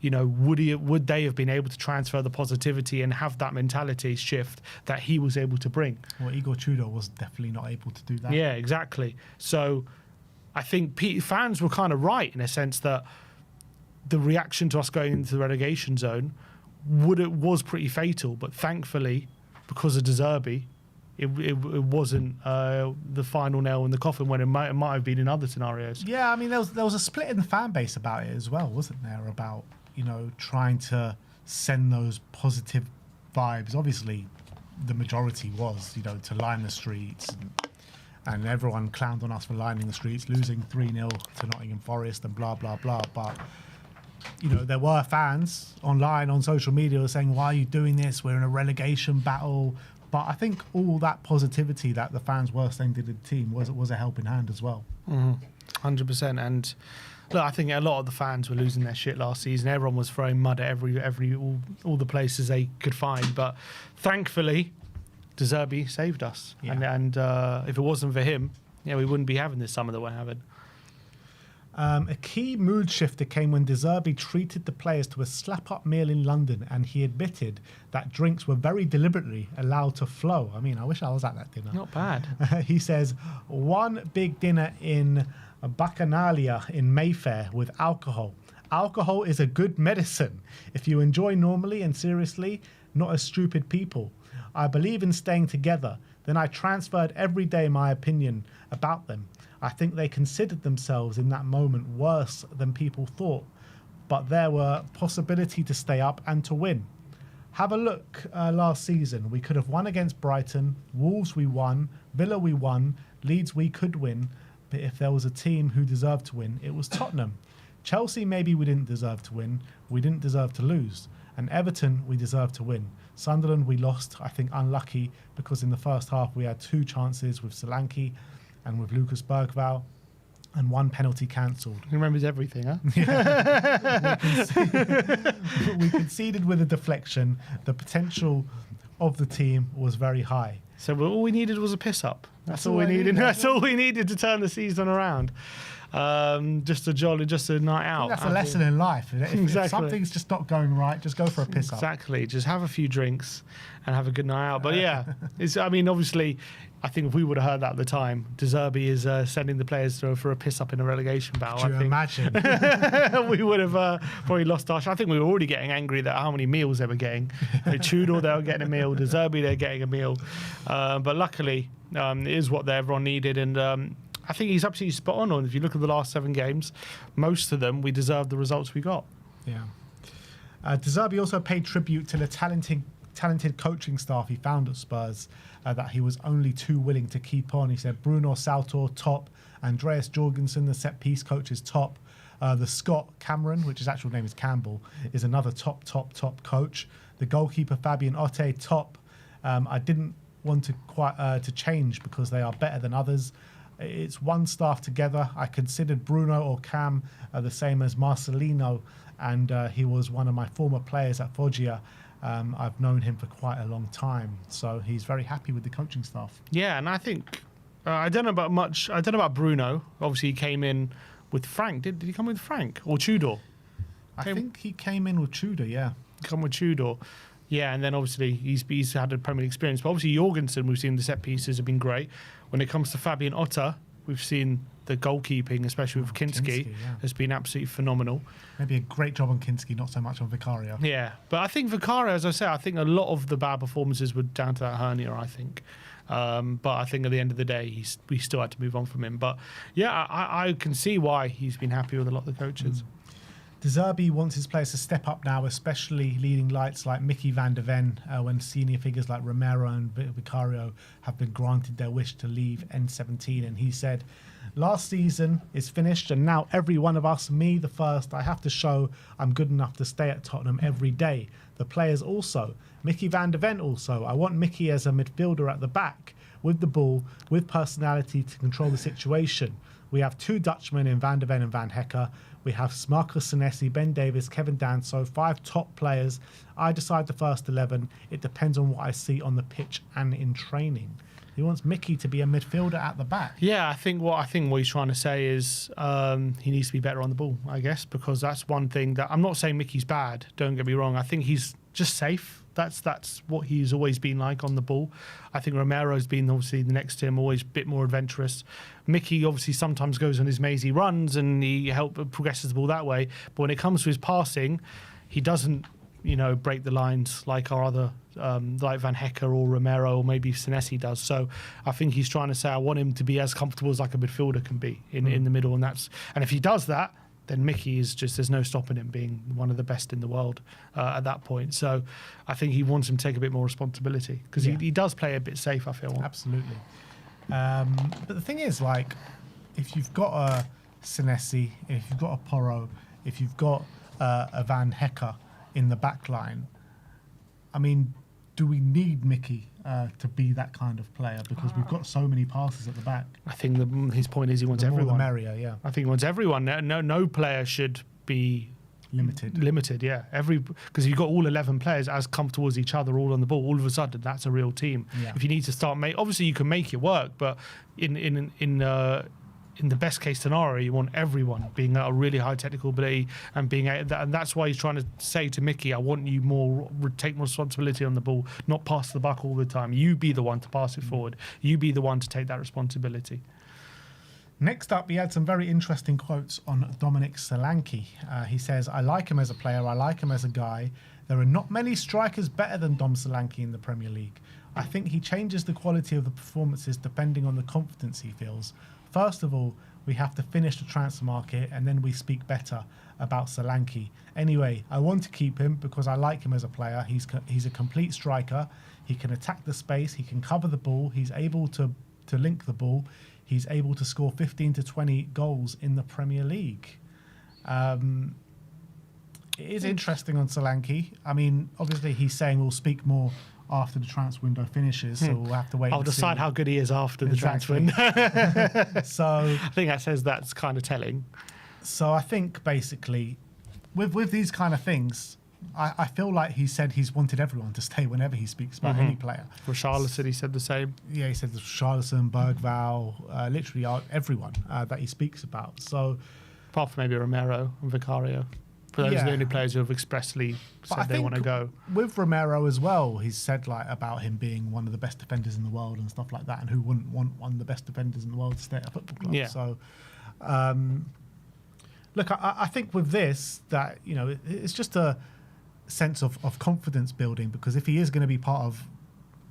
would they have been able to transfer the positivity and have that mentality shift that he was able to bring? Well, Igor Tudor was definitely not able to do that. Yeah, exactly. So I think fans were kind of right in a sense that the reaction to us going into the relegation zone was pretty fatal. But thankfully, because of De Zerbi, it wasn't the final nail in the coffin when it might have been in other scenarios. Yeah, I mean, there was a split in the fan base about it as well, wasn't there? About, trying to send those positive vibes. Obviously, the majority was, to line the streets. And everyone clowned on us for lining the streets, losing 3-0 to Nottingham Forest and blah, blah, blah. But... there were fans online on social media saying, why are you doing this? We're in a relegation battle. But I think all that positivity that the fans were saying to the team was a helping hand as well. 100%. And look, I think a lot of the fans were losing their shit last season. Everyone was throwing mud at all the places they could find. But thankfully, De Zerbi saved us. Yeah. And if it wasn't for him, we wouldn't be having this summer that we're having. A key mood shifter came when De Zerbi treated the players to a slap-up meal in London, and he admitted that drinks were very deliberately allowed to flow. I mean, I wish I was at that dinner. Not bad. He says, one big dinner in Bacchanalia in Mayfair with alcohol. Alcohol is a good medicine if you enjoy normally and seriously, not as stupid people. I believe in staying together. Then I transferred every day my opinion about them. I think they considered themselves in that moment worse than people thought, but there were possibility to stay up and to win. Have a look last season. We could have won against Brighton, Wolves we won, Villa we won, Leeds we could win, but if there was a team who deserved to win, it was Tottenham. Chelsea maybe we didn't deserve to win, we didn't deserve to lose, and Everton we deserved to win. Sunderland, we lost, I think, unlucky, because in the first half we had 2 chances with Solanke and with Lucas Bergvall, and 1 penalty cancelled. He remembers everything, huh? We conceded with a deflection. The potential of the team was very high. So all we needed was a piss up. That's all we needed. That's all we needed to turn the season around. Just a night out. That's a lesson in life. If something's just not going right, just go for a piss up. Exactly. Just have a few drinks and have a good night out. But yeah, obviously, I think if we would have heard that at the time, De Zerbi is sending the players for a piss up in a relegation battle. Could you imagine? We would have probably lost our. I think we were already getting angry at how many meals they were getting. Tudor, they were getting a meal. De Zerbi, they're getting a meal. But luckily, it is what everyone needed, and I think he's absolutely spot on. If you look at the last 7 games, most of them we deserved the results we got. Yeah. De Zerbi also paid tribute to the talented coaching staff he found at Spurs, that he was only too willing to keep on. He said Bruno Saltor, top. Andreas Jorgensen, the set-piece coach, is top. The Scot Cameron, which his actual name is Campbell, is another top coach. The goalkeeper Fabian Otte, top. I didn't want to change because they are better than others. It's one staff together. I considered Bruno or Cam the same as Marcelino, and he was one of my former players at Foggia. I've known him for quite a long time, so he's very happy with the coaching staff. Yeah, and I think I don't know about Bruno. Obviously, he came in with Frank. Did he come with Frank or Tudor? I think he came in with Tudor. Yeah, come with Tudor. Yeah, and then obviously he's had a Premier League experience. But obviously Jorgensen, we've seen the set pieces have been great. When it comes to Fabian Otte, we've seen the goalkeeping, especially with Kinski, has been absolutely phenomenal. Maybe a great job on Kinski, not so much on Vicario. Yeah, but I think Vicario, as I say, I think a lot of the bad performances were down to that hernia, I think. But I think at the end of the day, we still had to move on from him. But yeah, I can see why he's been happy with a lot of the coaches. De Zerbi wants his players to step up now, especially leading lights like Mickey van der Ven, when senior figures like Romero and Vicario have been granted their wish to leave N17. And he said, last season is finished, and now every one of us, me the first, I have to show I'm good enough to stay at Tottenham every day. The players also. Mickey van der Ven also. I want Mickey as a midfielder at the back, with the ball, with personality to control the situation. We have 2 Dutchmen in Van der Ven and Van Hecker. We have Marcus Senesi, Ben Davis, Kevin Danso, 5 top players. I decide the first 11. It depends on what I see on the pitch and in training. He wants Mickey to be a midfielder at the back. Yeah, I think what he's trying to say is he needs to be better on the ball, I guess, because that's one thing that I'm not saying Mickey's bad. Don't get me wrong. I think he's just safe. That's what he's always been like on the ball. I think Romero's been obviously the next to him, always a bit more adventurous. Mickey obviously sometimes goes on his mazy runs and he progresses the ball that way. But when it comes to his passing, he doesn't, break the lines like our other, like Van Hecker or Romero or maybe Senesi does. So I think he's trying to say I want him to be as comfortable as like a midfielder can be in the middle, and if he does that, then Mickey is just, there's no stopping him being one of the best in the world at that point. So I think he wants him to take a bit more responsibility because he does play a bit safe, I feel. Absolutely. But the thing is, like, if you've got a Senesi, if you've got a Porro, if you've got a Van Hecker in the back line, I mean, do we need Mickey to be that kind of player? Because we've got so many passes at the back. I think his point is he wants everyone. The more the merrier, yeah. I think he wants everyone. No player should be limited, yeah. Because you've got all 11 players as comfortable as each other, all on the ball. All of a sudden, that's a real team. Yeah. If you need to start, obviously you can make it work, but in the best case scenario, you want everyone being at a really high technical ability and and that's why he's trying to say to Mickey, I want you take more responsibility on the ball, not pass the buck all the time. You be the one to pass it forward. You be the one to take that responsibility. Next up, he had some very interesting quotes on Dominic Solanke. He says, I like him as a player, I like him as a guy. There are not many strikers better than Dom Solanke in the Premier League. I think he changes the quality of the performances depending on the confidence he feels. First of all, we have to finish the transfer market and then we speak better about Solanke. Anyway, I want to keep him because I like him as a player. He's a complete striker. He can attack the space. He can cover the ball. He's able to link the ball. He's able to score 15 to 20 goals in the Premier League. It is interesting on Solanke. I mean, obviously he's saying we'll speak more after the transfer window finishes, so we'll have to wait. I'll decide how good he is after the transfer Exactly. window. So I think that says that's kind of telling. So I think basically, with these kind of things, I feel like he said he's wanted everyone to stay whenever he speaks about any player. Richarlison, he said the same. Yeah, he said Richarlison, Bergvall, literally everyone that he speaks about. So apart from maybe Romero and Vicario. For those are the only players who have expressly said they want to go. With Romero as well, he's said like about him being one of the best defenders in the world and stuff like that, and who wouldn't want one of the best defenders in the world to stay at a football club. Yeah. So, look, I think with this that it's just a sense of confidence building, because if he is going to be part of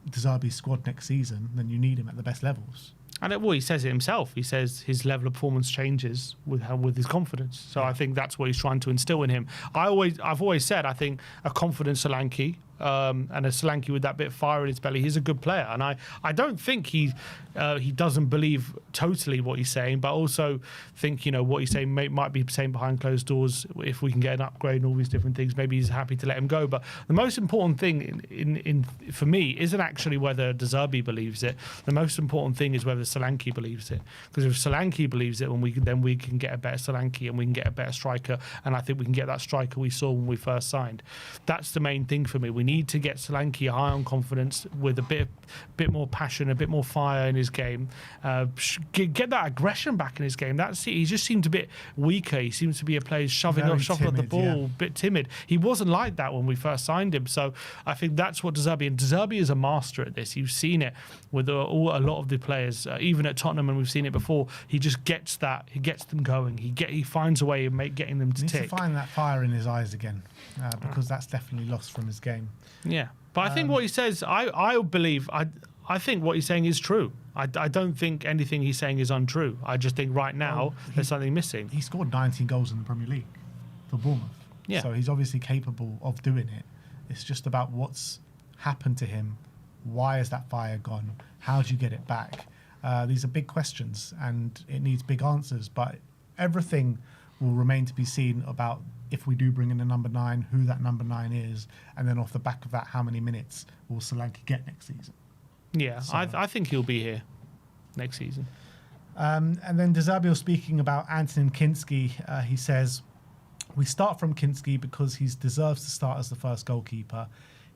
De Zerbi's squad next season, then you need him at the best levels. And he says it himself. He says his level of performance changes with his confidence. So I think that's what he's trying to instill in him. I've always said I think a confident Solanke and a Solanke with that bit of fire in his belly, he's a good player. And I don't think he doesn't believe totally what he's saying, but also think what he's saying might be saying behind closed doors. If we can get an upgrade and all these different things, maybe he's happy to let him go. But the most important thing in for me isn't actually whether De Zerbi believes it. The most important thing is whether Solanke believes it. Because if Solanke believes it, then we can get a better Solanke and we can get a better striker. And I think we can get that striker we saw when we first signed. That's the main thing for me. We need to get Solanke high on confidence with a bit more passion, a bit more fire in his game. Get that aggression back in his game. He just seemed a bit weaker. He seems to be a player shoving up the ball, a bit timid. He wasn't like that when we first signed him. So I think that's what De Zerbi, and De Zerbi is a master at this. You've seen it with a lot of the players, even at Tottenham, and we've seen it before. He just gets that. He gets them going. He finds a way of getting them to tick. He needs to find that fire in his eyes again, because that's definitely lost from his game. Yeah, but I think what he says, I believe, I think what he's saying is true. I don't think anything he's saying is untrue. I just think right now there's something missing. He scored 19 goals in the Premier League for Bournemouth. Yeah. So he's obviously capable of doing it. It's just about what's happened to him. Why is that fire gone? How do you get it back? These are big questions and it needs big answers. But everything will remain to be seen about if we do bring in a number 9, who that number 9 is, and then off the back of that, how many minutes will Solanke get next season? Yeah, so, I think he'll be here next season. And then De Zerbi speaking about Antonin Kinski, he says, we start from Kinski because he deserves to start as the first goalkeeper.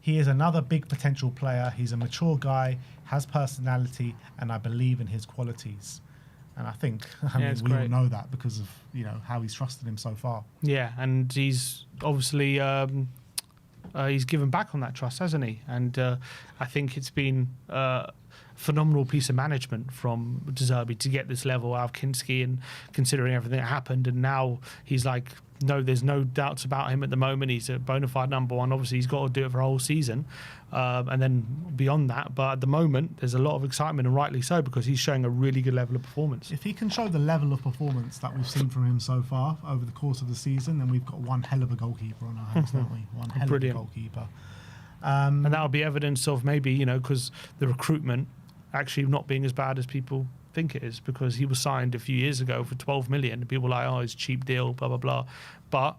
He is another big potential player. He's a mature guy, has personality, and I believe in his qualities. And I think we all know that because of how he's trusted him so far. Yeah, and he's obviously he's given back on that trust, hasn't he? And I think it's been a phenomenal piece of management from De Zerbi to get this level out of Kinski, and considering everything that happened. And now he's like, no, there's no doubts about him at the moment. He's a bona fide number 1. Obviously, he's got to do it for a whole season. And then beyond that, but at the moment, there's a lot of excitement, and rightly so, because he's showing a really good level of performance. If he can show the level of performance that we've seen from him so far over the course of the season, then we've got one hell of a goalkeeper on our hands, don't we? One hell of a goalkeeper. And that'll be evidence of maybe, because the recruitment actually not being as bad as people think it is, because he was signed a few years ago for 12 million. And people were like, oh, it's a cheap deal, blah, blah, blah. But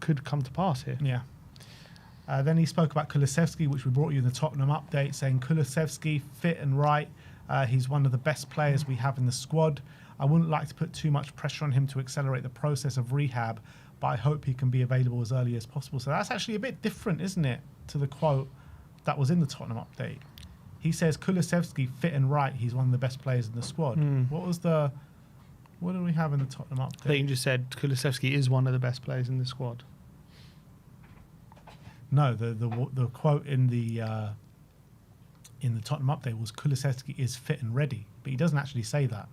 could come to pass here. Yeah. Then he spoke about Kulusevski, which we brought you in the Tottenham update, saying Kulusevski fit and right. He's one of the best players we have in the squad. I wouldn't like to put too much pressure on him to accelerate the process of rehab, but I hope he can be available as early as possible. So that's actually a bit different, isn't it, to the quote that was in the Tottenham update. He says Kulusevski fit and right. He's one of the best players in the squad. What do we have in the Tottenham update? They just said Kulusevski is one of the best players in the squad. No, the quote in the Tottenham update was Kulusevski is fit and ready, but he doesn't actually say that.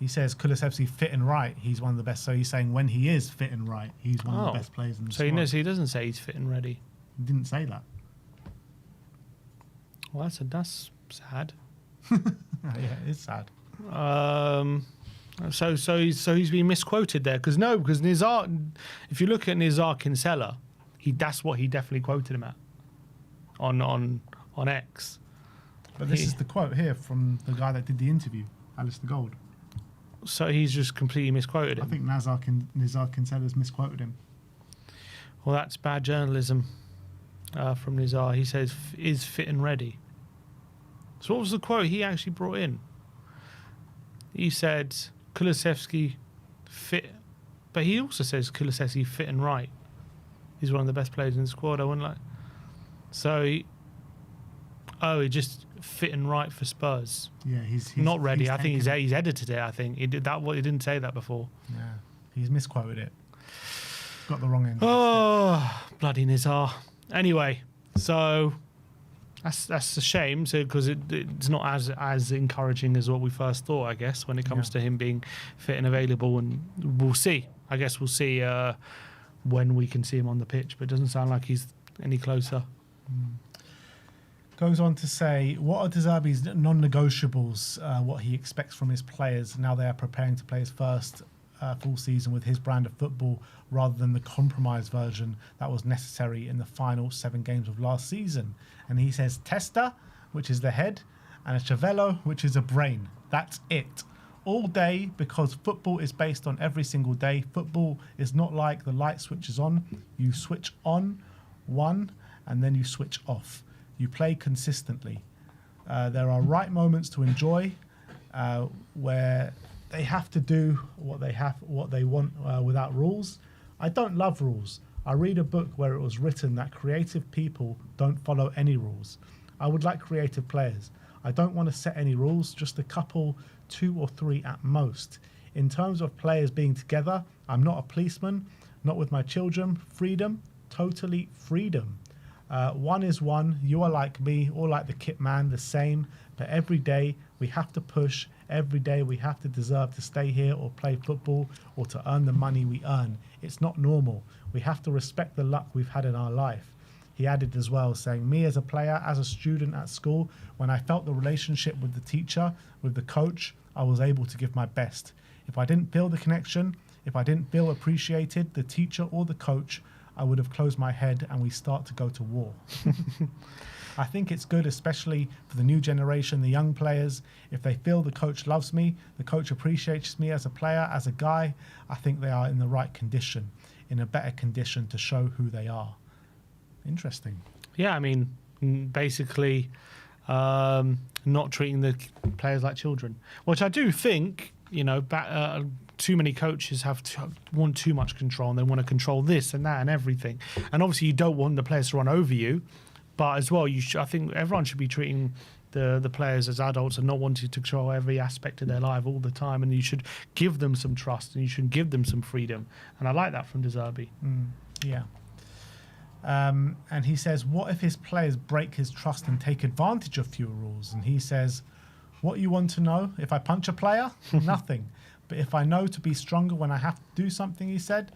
He says Kulusevski fit and right. He's one of the best. So he's saying when he is fit and right, he's one of the best players in the squad. So he doesn't say he's fit and ready. He didn't say that. Well, that's sad. Yeah, it is sad. So he's been misquoted there, because Nizar, if you look at Nizar Kinsella, that's what he definitely quoted him at on X. But this is the quote here from the guy that did the interview, Alistair Gold. So he's just completely misquoted him. I think Nizar Kinsella's misquoted him. Well, that's bad journalism from Nizar. He says, is fit and ready. So what was the quote he actually brought in? He said, Kulusevski fit, but he also says Kulusevski fit and right. He's one of the best players in the squad, I wouldn't like. So, he just fit and right for Spurs. Yeah, he's not ready. He's I think he's edited it. I think he did that. He didn't say that before. Yeah, he's misquoted it. Got the wrong end. Oh, bloody Nizar. Anyway, so that's a shame. So because it's not as encouraging as what we first thought, I guess, when it comes to him being fit and available. And we'll see. I guess we'll see when we can see him on the pitch. But it doesn't sound like he's any closer. Goes on to say, what are De Zerbi's non-negotiables, what he expects from his players now they are preparing to play his first full season with his brand of football rather than the compromise version that was necessary in the final 7 games of last season. And he says Testa, which is the head, and a Cervello, which is a brain. That's it. All day, because football is based on every single day. Football is not like the light switches on. You switch on one and then you switch off. You play consistently. There are right moments to enjoy where they have to do what they want without rules. I don't love rules. I read a book where it was written that creative people don't follow any rules. I would like creative players. I don't want to set any rules, just a couple, 2 or 3 at most. In terms of players being together, I'm not a policeman, not with my children. Freedom, totally freedom. One is one. You are like me, or like the kit man, the same. But every day we have to push. Every day we have to deserve to stay here or play football or to earn the money we earn. It's not normal. We have to respect the luck we've had in our life. He added as well, saying, me as a player, as a student at school, when I felt the relationship with the teacher, with the coach, I was able to give my best. If I didn't feel the connection, if I didn't feel appreciated, the teacher or the coach, I would have closed my head and we start to go to war. I think it's good, especially for the new generation, the young players. If they feel the coach loves me, the coach appreciates me as a player, as a guy, I think they are in the right condition, in a better condition to show who they are. Interesting. Yeah, I mean, basically not treating the players like children, which I do think, too many coaches want too much control and they want to control this and that and everything. And obviously you don't want the players to run over you, but as well, I think everyone should be treating the players as adults and not wanting to control every aspect of their life all the time. And you should give them some trust and you should give them some freedom. And I like that from De Zerbi. Yeah. And he says, what if his players break his trust and take advantage of fewer rules? And he says, what you want to know? If I punch a player? Nothing. But if I know to be stronger when I have to do something, he said,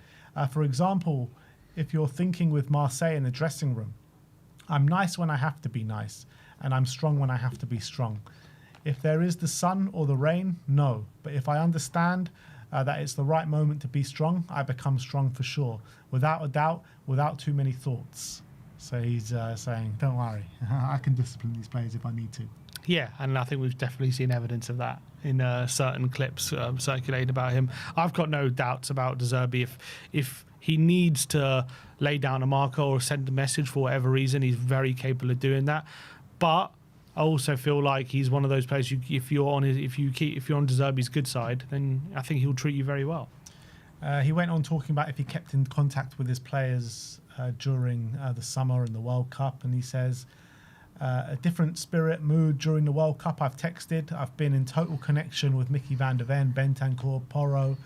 for example, if you're thinking with Marseille in the dressing room, I'm nice when I have to be nice, and I'm strong when I have to be strong. If there is the sun or the rain, no. But if I understand that it's the right moment to be strong, I become strong for sure, without a doubt, without too many thoughts. So he's saying, don't worry, I can discipline these players if I need to. Yeah, and I think we've definitely seen evidence of that in certain clips circulating about him. I've got no doubts about De Zerbi. If he needs to lay down a marker or send a message for whatever reason, he's very capable of doing that. But I also feel like he's one of those players. If you're on De Zerbi's good side, then I think he'll treat you very well. He went on talking about if he kept in contact with his players during the summer and the World Cup, and he says, a different spirit, mood during the World Cup. I've texted. I've been in total connection with Mickey van der Ven, Bentancur, Porro.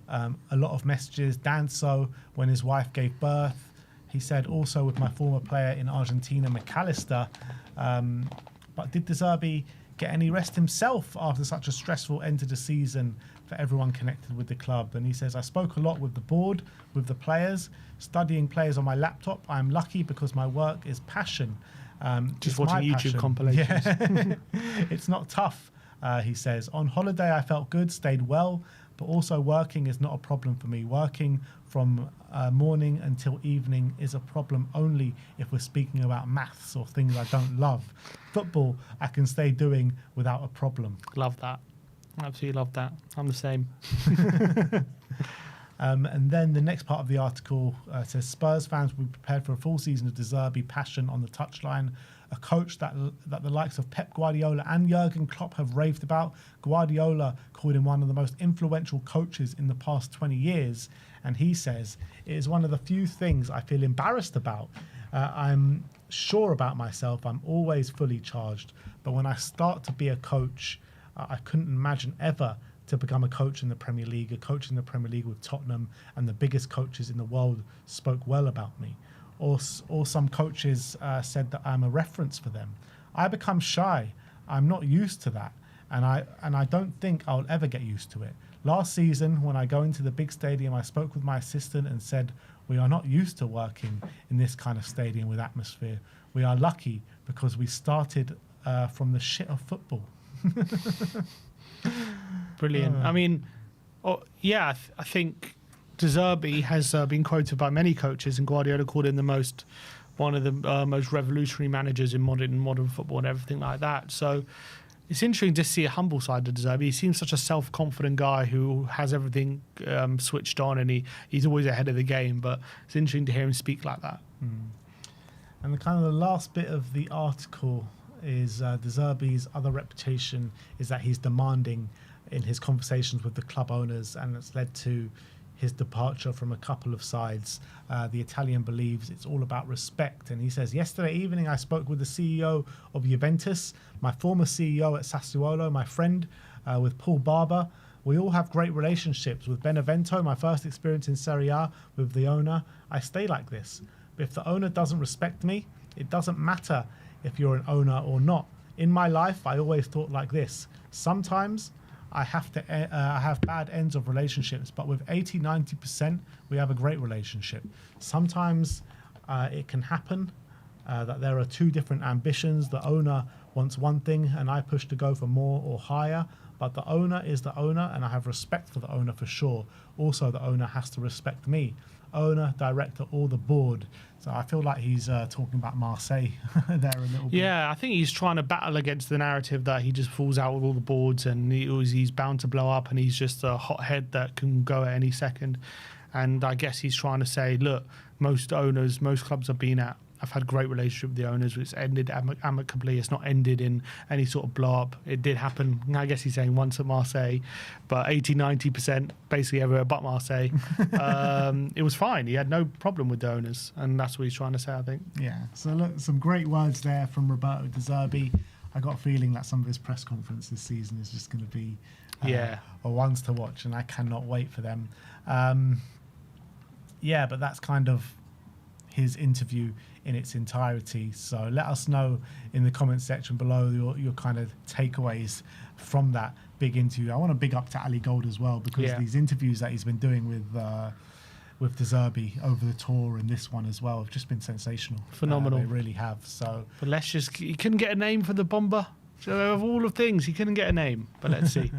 A lot of messages. Danso, when his wife gave birth. He said also with my former player in Argentina, McAllister. But did De Zerbi get any rest himself after such a stressful end to the season for everyone connected with the club? And he says, I spoke a lot with the board, with the players, studying players on my laptop. I'm lucky because my work is passion. Just watching YouTube compilations. Yeah. It's not tough, he says. On holiday, I felt good, stayed well, but also working is not a problem for me. Working from morning until evening is a problem only if we're speaking about maths or things I don't love. Football, I can stay doing without a problem. Love that. Absolutely love that. I'm the same. And then the next part of the article says Spurs fans will be prepared for a full season of De Zerbi passion on the touchline. A coach that the likes of Pep Guardiola and Jurgen Klopp have raved about. Guardiola called him one of the most influential coaches in the past 20 years. And he says, it is one of the few things I feel embarrassed about. I'm sure about myself. I'm always fully charged. But when I start to be a coach, I couldn't imagine ever to become a coach in the Premier League, a coach in the Premier League with Tottenham, and the biggest coaches in the world spoke well about me. Or some coaches said that I'm a reference for them. I become shy. I'm not used to that, and I don't think I'll ever get used to it. Last season, when I go into the big stadium, I spoke with my assistant and said, we are not used to working in this kind of stadium with atmosphere. We are lucky because we started from the shit of football. Brilliant. I mean, I think De Zerbi has been quoted by many coaches, and Guardiola called him one of the most revolutionary managers in modern football and everything like that. So it's interesting to see a humble side of De Zerbi. He seems such a self-confident guy who has everything switched on, and he's always ahead of the game. But it's interesting to hear him speak like that. And the last bit of the article is De Zerbi's other reputation is that he's demanding in his conversations with the club owners, and it's led to his departure from a couple of sides. The Italian believes it's all about respect, and he says, yesterday evening I spoke with the CEO of Juventus, my former CEO at Sassuolo, my friend with Paul Barber. We all have great relationships. With Benevento, my first experience in Serie A with the owner, I stay like this. But if the owner doesn't respect me, it doesn't matter if you're an owner or not. In my life, I always thought like this. Sometimes I have bad ends of relationships, but with 80-90%, we have a great relationship. Sometimes it can happen that there are two different ambitions. The owner wants one thing and I push to go for more or higher, but the owner is the owner and I have respect for the owner for sure. Also, the owner has to respect me. Owner, director, or the board. So I feel like he's talking about Marseille there a little bit. Yeah, I think he's trying to battle against the narrative that he just falls out with all the boards and he's bound to blow up and he's just a hothead that can go at any second. And I guess he's trying to say, look, most clubs I've been at, I've had a great relationship with the owners. It's ended amicably. It's not ended in any sort of blow up. It did happen, I guess he's saying, once at Marseille, but 80-90% basically everywhere but Marseille. It was fine. He had no problem with the owners, and that's what he's trying to say, I think. Yeah. So look, some great words there from Roberto De Zerbi. I got a feeling that some of his press conference this season is just going to be ones to watch, and I cannot wait for them. But that's kind of his interview in its entirety. So let us know in the comment section below your kind of takeaways from that big interview. I want to big up to Ali Gold as well, because these interviews that he's been doing with De Zerbi over the tour and this one as well have just been sensational. Phenomenal. They really have. So, but he couldn't get a name for the bomber. So of all of things, he couldn't get a name. But let's see.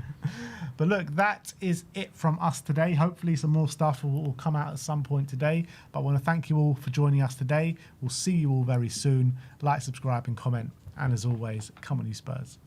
But look, that is it from us today. Hopefully some more stuff will come out at some point today. But I want to thank you all for joining us today. We'll see you all very soon. Like, subscribe and comment. And as always, come on you Spurs.